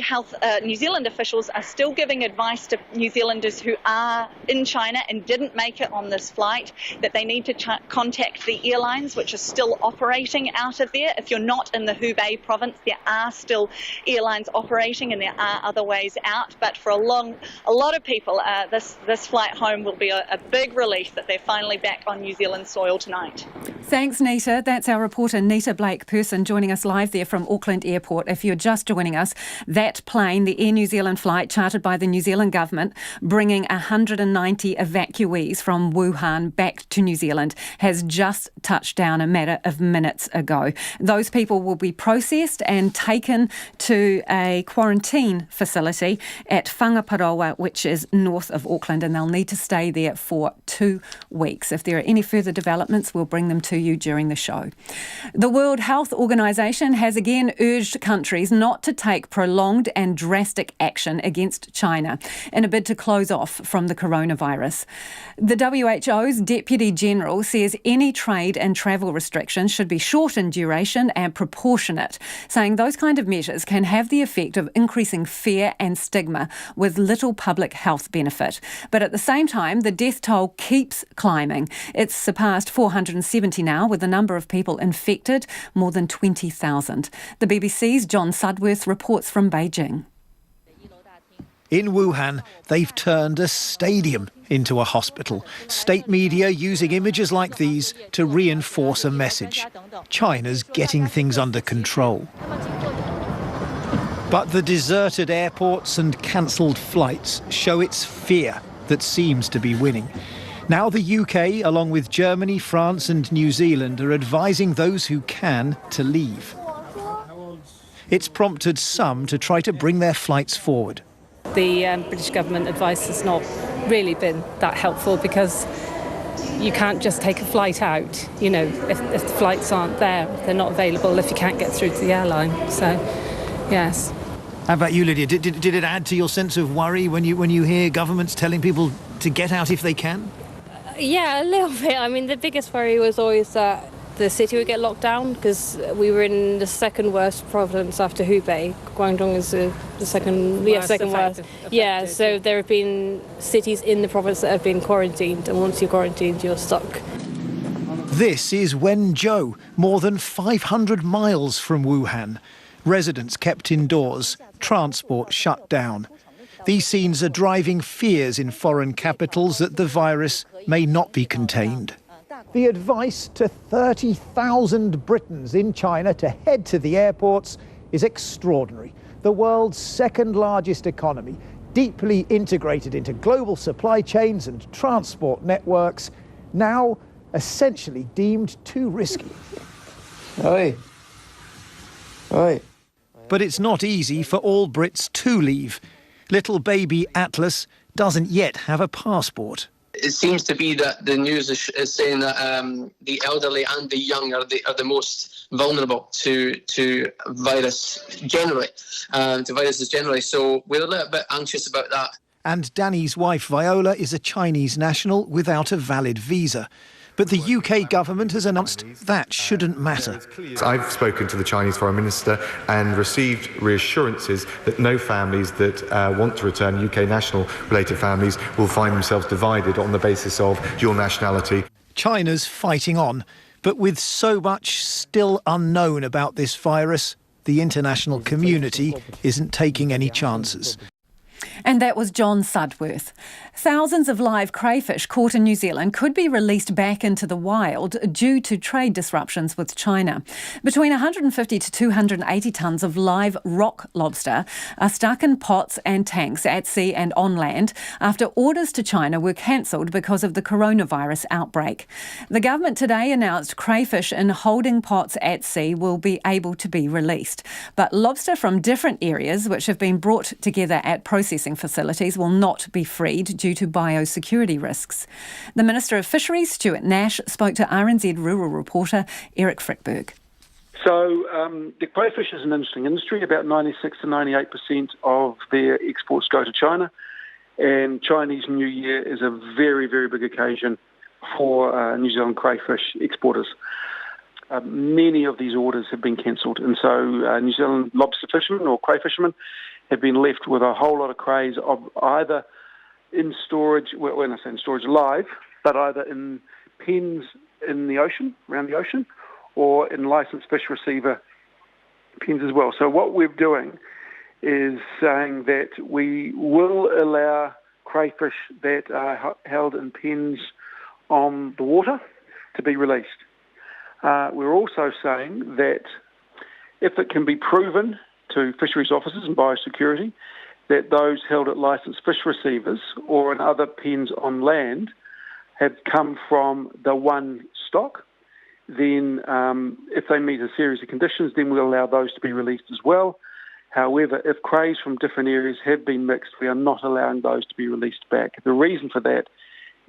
officials are still giving advice to New Zealanders who are in China and didn't make it on this flight that they need to contact the airlines which are still operating out of there. If you're not in the Hubei province, there are still airlines operating and there are other ways out. But for a lot of people, this flight home will be a big relief that they're finally back on New Zealand soil tonight. Thanks, Nita. That's our reporter Nita Blake-Person joining us live there from Auckland Airport. If you're just joining us, that plane, the Air New Zealand flight chartered by the New Zealand government, bringing 190 evacuees from Wuhan back to New Zealand, has just touched down a matter of minutes ago. Those people will be processed and taken to a quarantine facility at Whangaparaoa, which is north of Auckland, and they'll need to stay there for 2 weeks. If there are any further developments, we'll bring them to you during the show. The World Health Organization has again urged countries not to take prolonged and drastic action against China in a bid to close off from the coronavirus. The WHO's Deputy General says any trade and travel restrictions should be short in duration and proportionate, saying those kind of measures can have the effect of increasing fear and stigma with little public health benefit. But at the same time, the death toll keeps climbing. It's surpassed 470 now, with the number of people infected more than 20,000. The BBC's John Sudworth reports from Beijing. In Wuhan, they've turned a stadium into a hospital. State media using images like these to reinforce a message. China's getting things under control. But the deserted airports and cancelled flights show its fear that seems to be winning. Now the UK, along with Germany, France and New Zealand, are advising those who can to leave. It's prompted some to try to bring their flights forward. The British government advice has not really been that helpful because you can't just take a flight out, if the flights aren't there, they're not available if you can't get through to the airline. So, yes. How about you, Lydia? Did it add to your sense of worry when you hear governments telling people to get out if they can? Yeah, a little bit. I mean, the biggest worry was always that the city would get locked down because we were in the second worst province after Hubei. Guangdong is the second worst. Yeah, so there have been cities in the province that have been quarantined, and once you're quarantined, you're stuck. This is Wenzhou, more than 500 miles from Wuhan. Residents kept indoors, transport shut down. These scenes are driving fears in foreign capitals that the virus may not be contained. The advice to 30,000 Britons in China to head to the airports is extraordinary. The world's second largest economy, deeply integrated into global supply chains and transport networks, now essentially deemed too risky. Oi. Oi. But it's not easy for all Brits to leave. Little baby Atlas doesn't yet have a passport. It seems to be that the news is saying that the elderly and the young are the most vulnerable to virus generally, to viruses generally. So we're a little bit anxious about that. And Danny's wife Viola is a Chinese national without a valid visa. But the UK government has announced that shouldn't matter. I've spoken to the Chinese Foreign Minister and received reassurances that no families that want to return, UK national-related families, will find themselves divided on the basis of dual nationality. China's fighting on, but with so much still unknown about this virus, the international community isn't taking any chances. And that was John Sudworth. Thousands of live crayfish caught in New Zealand could be released back into the wild due to trade disruptions with China. Between 150 to 280 tonnes of live rock lobster are stuck in pots and tanks at sea and on land after orders to China were cancelled because of the coronavirus outbreak. The government today announced crayfish in holding pots at sea will be able to be released. But lobster from different areas which have been brought together at processing facilities will not be freed due to biosecurity risks. The Minister of Fisheries, Stuart Nash, spoke to RNZ rural reporter Eric Frickberg. So the crayfish is an interesting industry. About 96 to 98% of their exports go to China, and Chinese New Year is a very, very big occasion for New Zealand crayfish exporters. Many of these orders have been cancelled, and so New Zealand lobster fishermen or crayfishermen have been left with a whole lot of crays of either in storage, when I say in storage, live, but either in pens in the ocean, around the ocean, or in licensed fish receiver pens as well. So what we're doing is saying that we will allow crayfish that are held in pens on the water to be released. We're also saying that if it can be proven to fisheries officers and biosecurity that those held at licensed fish receivers or in other pens on land have come from the one stock, then if they meet a series of conditions, then we'll allow those to be released as well. However, if crays from different areas have been mixed, we are not allowing those to be released back. The reason for that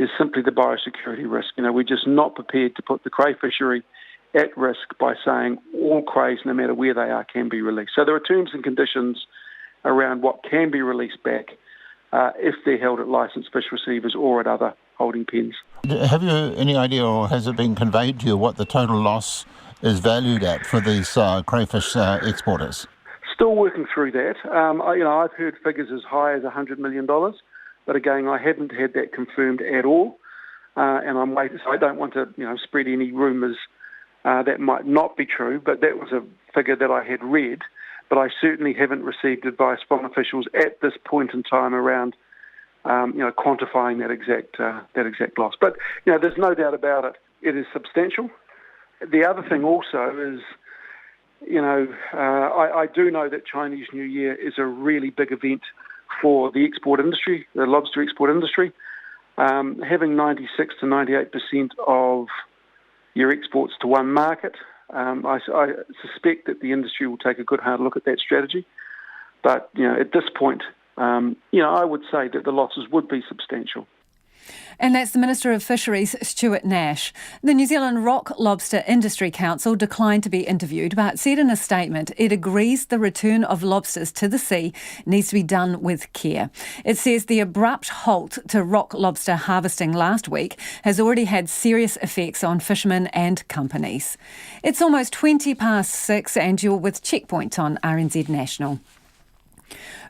is simply the biosecurity risk. We're just not prepared to put the cray fishery at risk by saying all crays, no matter where they are, can be released. So there are terms and conditions around what can be released back if they're held at licensed fish receivers or at other holding pens. Have you any idea, or has it been conveyed to you, what the total loss is valued at for these crayfish exporters? Still working through that. I've heard figures as high as $100 million, but again, I haven't had that confirmed at all, and I'm waiting. So I don't want to, spread any rumours that might not be true. But that was a figure that I had read, but I certainly haven't received advice from officials at this point in time around, quantifying that exact loss. But there's no doubt about it. It is substantial. The other thing also is, I do know that Chinese New Year is a really big event for the export industry, the lobster export industry. Having 96 to 98% of your exports to one market, I suspect that the industry will take a good hard look at that strategy. But, at this point, I would say that the losses would be substantial. And that's the Minister of Fisheries, Stuart Nash. The New Zealand Rock Lobster Industry Council declined to be interviewed, but said in a statement it agrees the return of lobsters to the sea needs to be done with care. It says the abrupt halt to rock lobster harvesting last week has already had serious effects on fishermen and companies. It's almost 6:20 and you're with Checkpoint on RNZ National.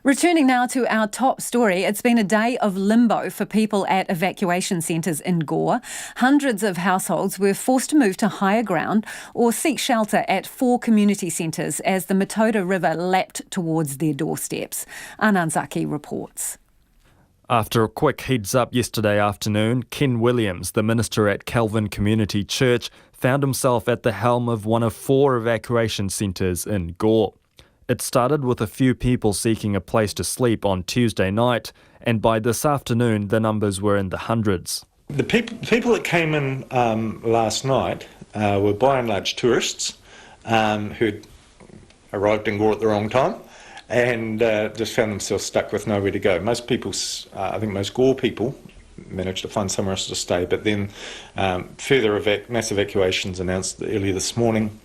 Returning now to our top story, it's been a day of limbo for people at evacuation centres in Gore. Hundreds of households were forced to move to higher ground or seek shelter at 4 community centres as the Matata River lapped towards their doorsteps. Ananzaki reports. After a quick heads-up yesterday afternoon, Ken Williams, the minister at Calvin Community Church, found himself at the helm of one of 4 evacuation centres in Gore. It started with a few people seeking a place to sleep on Tuesday night, and by this afternoon the numbers were in the hundreds. The people that came in last night were by and large tourists who'd arrived in Gore at the wrong time and just found themselves stuck with nowhere to go. Most people, I think most Gore people, managed to find somewhere else to stay, but then further mass evacuations announced earlier this morning.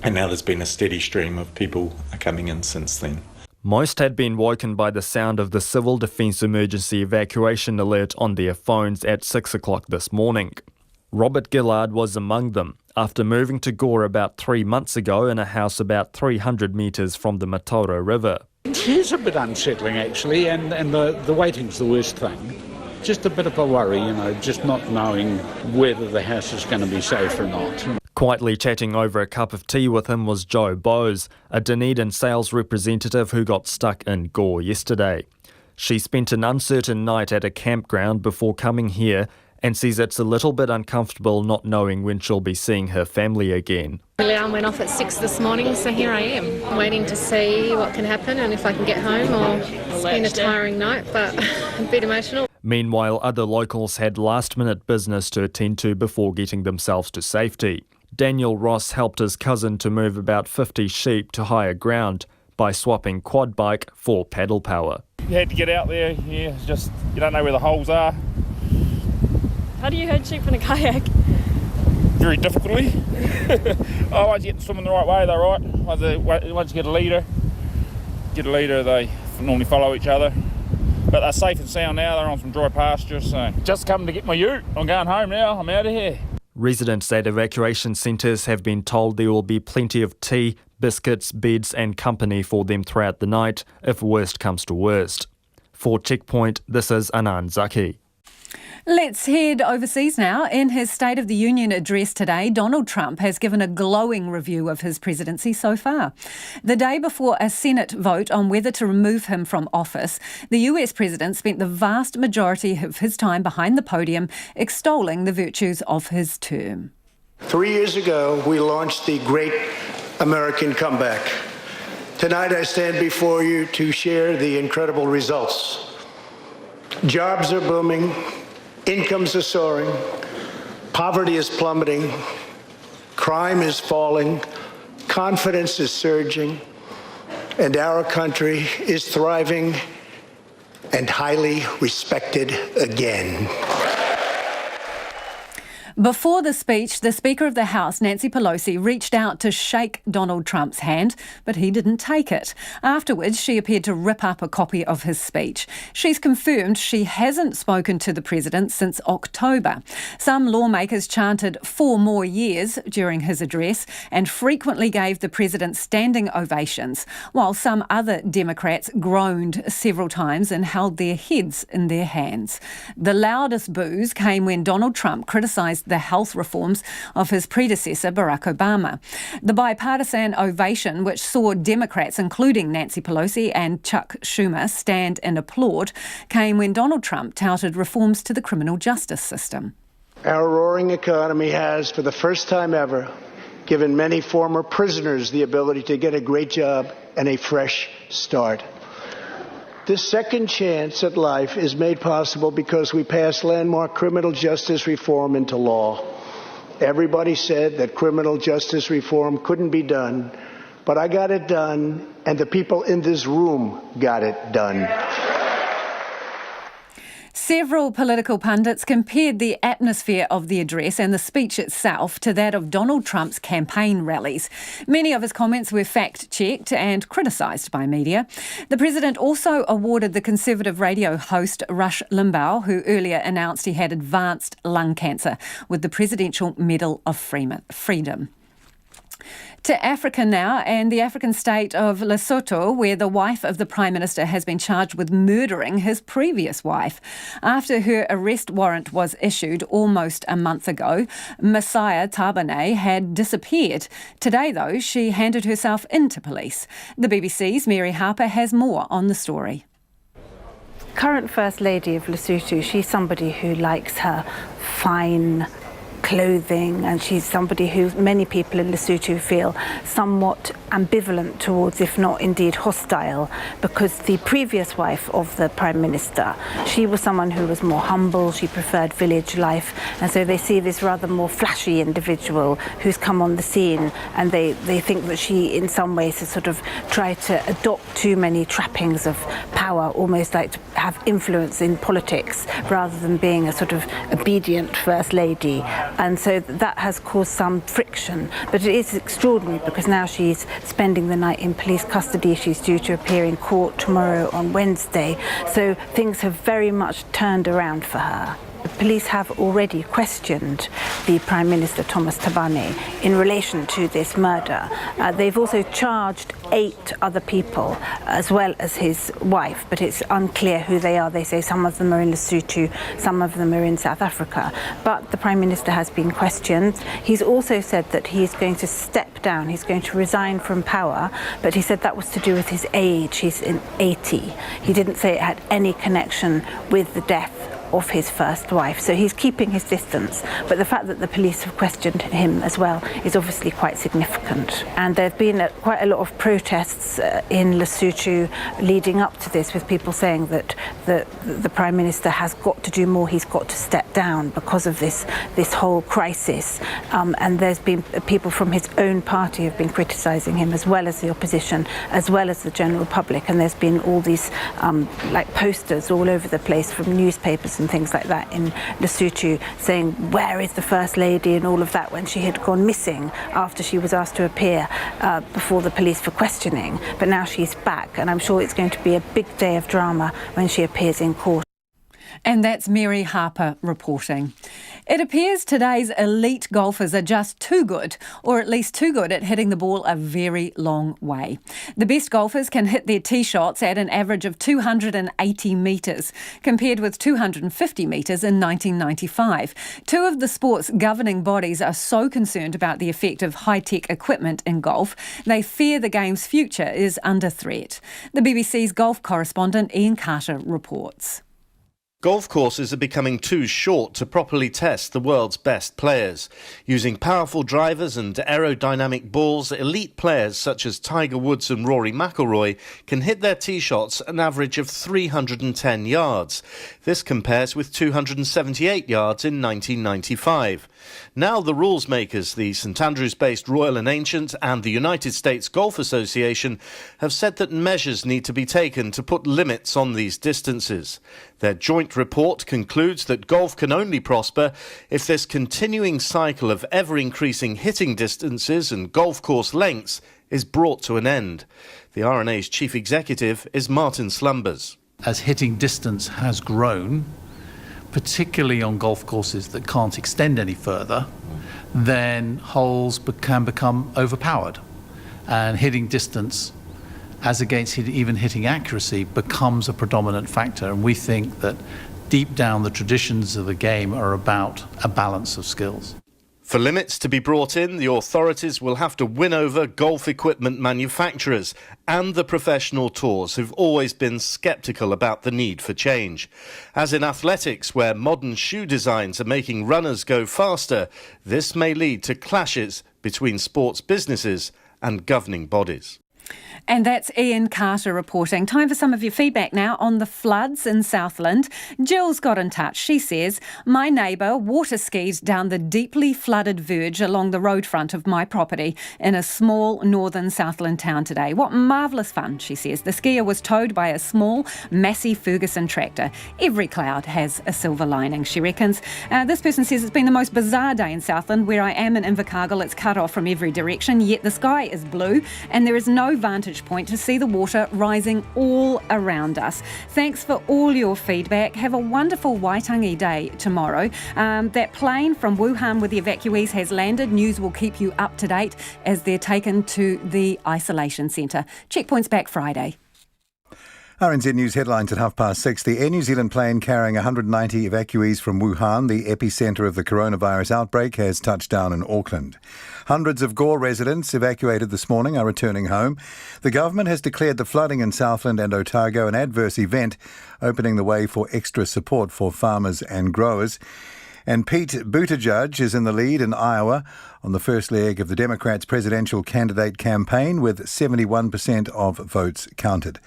And now there's been a steady stream of people coming in since then. Most had been woken by the sound of the Civil Defence Emergency Evacuation alert on their phones at 6 o'clock this morning. Robert Gillard was among them, after moving to Gore about 3 months ago in a house about 300 metres from the Matata River. It is a bit unsettling actually, and the waiting's the worst thing. Just a bit of a worry, just not knowing whether the house is going to be safe or not. Quietly chatting over a cup of tea with him was Joe Bowes, a Dunedin sales representative who got stuck in Gore yesterday. She spent an uncertain night at a campground before coming here and says it's a little bit uncomfortable not knowing when she'll be seeing her family again. The alarm went off at 6 this morning, so here I am, waiting to see what can happen and if I can get home. It's been a tiring night, but a bit emotional. Meanwhile, other locals had last-minute business to attend to before getting themselves to safety. Daniel Ross helped his cousin to move about 50 sheep to higher ground by swapping quad bike for paddle power. You had to get out there, you don't know where the holes are. How do you herd sheep in a kayak? Very difficultly. Once you get them swimming the right way, they're right. Once you get a leader, they normally follow each other. But they're safe and sound now, they're on some dry pastures, so just come to get my ute. I'm going home now, I'm out of here. Residents at evacuation centres have been told there will be plenty of tea, biscuits, beds and company for them throughout the night if worst comes to worst. For Checkpoint, this is Anand Zaki. Let's head overseas now. In his State of the Union address today, Donald Trump has given a glowing review of his presidency so far. The day before a Senate vote on whether to remove him from office, the US president spent the vast majority of his time behind the podium extolling the virtues of his term. 3 years ago, we launched the Great American Comeback. Tonight, I stand before you to share the incredible results. Jobs are booming. Incomes are soaring, poverty is plummeting, crime is falling, confidence is surging, and our country is thriving and highly respected again. Before the speech, the Speaker of the House, Nancy Pelosi, reached out to shake Donald Trump's hand, but he didn't take it. Afterwards, she appeared to rip up a copy of his speech. She's confirmed she hasn't spoken to the President since October. Some lawmakers chanted 4 more years during his address and frequently gave the President standing ovations, while some other Democrats groaned several times and held their heads in their hands. The loudest boos came when Donald Trump criticised the health reforms of his predecessor, Barack Obama. The bipartisan ovation, which saw Democrats, including Nancy Pelosi and Chuck Schumer, stand and applaud, came when Donald Trump touted reforms to the criminal justice system. Our roaring economy has, for the first time ever, given many former prisoners the ability to get a great job and a fresh start. This second chance at life is made possible because we passed landmark criminal justice reform into law. Everybody said that criminal justice reform couldn't be done, but I got it done, and the people in this room got it done. Several political pundits compared the atmosphere of the address and the speech itself to that of Donald Trump's campaign rallies. Many of his comments were fact-checked and criticised by media. The President also awarded the Conservative radio host Rush Limbaugh, who earlier announced he had advanced lung cancer, with the Presidential Medal of Freedom. To Africa now, and the African state of Lesotho, where the wife of the Prime Minister has been charged with murdering his previous wife. After her arrest warrant was issued almost a month ago, Messiah Tabane had disappeared. Today, though, she handed herself in to police. The BBC's Mary Harper has more on the story. Current First Lady of Lesotho, she's somebody who likes her fine clothing, and she's somebody who many people in Lesotho feel somewhat ambivalent towards, if not indeed hostile, because the previous wife of the Prime Minister, she was someone who was more humble, she preferred village life, and so they see this rather more flashy individual who's come on the scene, and they think that she in some ways has sort of tried to adopt too many trappings of power, almost like to have influence in politics rather than being a sort of obedient First Lady. And so that has caused some friction. But it is extraordinary because now she's spending the night in police custody. She's due to appear in court tomorrow on Wednesday. So things have very much turned around for her. The police have already questioned the Prime Minister, Thomas Thabane, in relation to this murder. They've also charged 8 other people, as well as his wife, but it's unclear who they are. They say some of them are in Lesotho, some of them are in South Africa. But the Prime Minister has been questioned. He's also said that he's going to step down, he's going to resign from power, but he said that was to do with his age. He's in 80. He didn't say it had any connection with the death of his first wife. So he's keeping his distance. But the fact that the police have questioned him as well is obviously quite significant. And there have been quite a lot of protests in Lesotho leading up to this, with people saying that the Prime Minister has got to do more, he's got to step down because of this whole crisis. And there's been people from his own party have been criticising him, as well as the opposition, as well as the general public. And there's been all these like posters all over the place from newspapers and things like that in Lesotho saying, where is the First Lady, and all of that, when she had gone missing after she was asked to appear before the police for questioning. But now she's back, and I'm sure it's going to be a big day of drama when she appears in court. And that's Mary Harper reporting. It appears today's elite golfers are just too good, or at least too good at hitting the ball a very long way. The best golfers can hit their tee shots at an average of 280 metres, compared with 250 metres in 1995. 2 of the sport's governing bodies are so concerned about the effect of high-tech equipment in golf, they fear the game's future is under threat. The BBC's golf correspondent Ian Carter reports. Golf courses are becoming too short to properly test the world's best players. Using powerful drivers and aerodynamic balls, elite players such as Tiger Woods and Rory McIlroy can hit their tee shots an average of 310 yards. This compares with 278 yards in 1995. Now the rules makers, the St Andrews-based Royal and Ancient and the United States Golf Association, have said that measures need to be taken to put limits on these distances. Their joint joint report concludes that golf can only prosper if this continuing cycle of ever-increasing hitting distances and golf course lengths is brought to an end. The RNA's chief executive is Martin Slumbers. As hitting distance has grown, particularly on golf courses that can't extend any further, then holes can become overpowered. And hitting distance, as against even hitting accuracy, becomes a predominant factor. And we think that deep down the traditions of the game are about a balance of skills. For limits to be brought in, the authorities will have to win over golf equipment manufacturers and the professional tours who've always been sceptical about the need for change. As in athletics, where modern shoe designs are making runners go faster, this may lead to clashes between sports businesses and governing bodies. And that's Ian Carter reporting. Time for some of your feedback now on the floods in Southland. Jill's got in touch. She says, my neighbour water skied down the deeply flooded verge along the road front of my property in a small northern Southland town today. What marvellous fun, she says. The skier was towed by a small Massey Ferguson tractor. Every cloud has a silver lining, she reckons. This person says it's been the most bizarre day in Southland. Where I am in Invercargill, it's cut off from every direction, yet the sky is blue and there is no vantage point to see the water rising all around us. Thanks for all your feedback. Have a wonderful Waitangi Day tomorrow. That plane from Wuhan with the evacuees has landed. News will keep you up to date as they're taken to the isolation centre. Checkpoint's back Friday. RNZ News headlines at 6:30. The Air New Zealand plane carrying 190 evacuees from Wuhan, the epicentre of the coronavirus outbreak, has touched down in Auckland. Hundreds of Gore residents evacuated this morning are returning home. The government has declared the flooding in Southland and Otago an adverse event, opening the way for extra support for farmers and growers. And Pete Buttigieg is in the lead in Iowa on the first leg of the Democrats' presidential candidate campaign, with 71% of votes counted.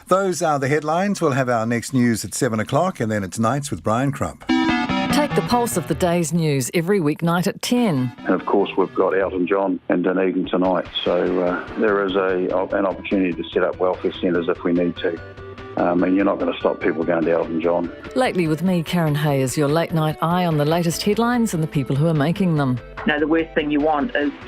Those are the headlines. We'll have our next news at 7 o'clock, and then it's Nights with Brian Crump. Take the pulse of the day's news every weeknight at 10. And of course, we've got Elton John and Dunedin tonight, so there is an opportunity to set up welfare centres if we need to. And you're not going to stop people going to Elton John. Lately with me, Karen Hayes, your late night eye on the latest headlines and the people who are making them. The worst thing you want is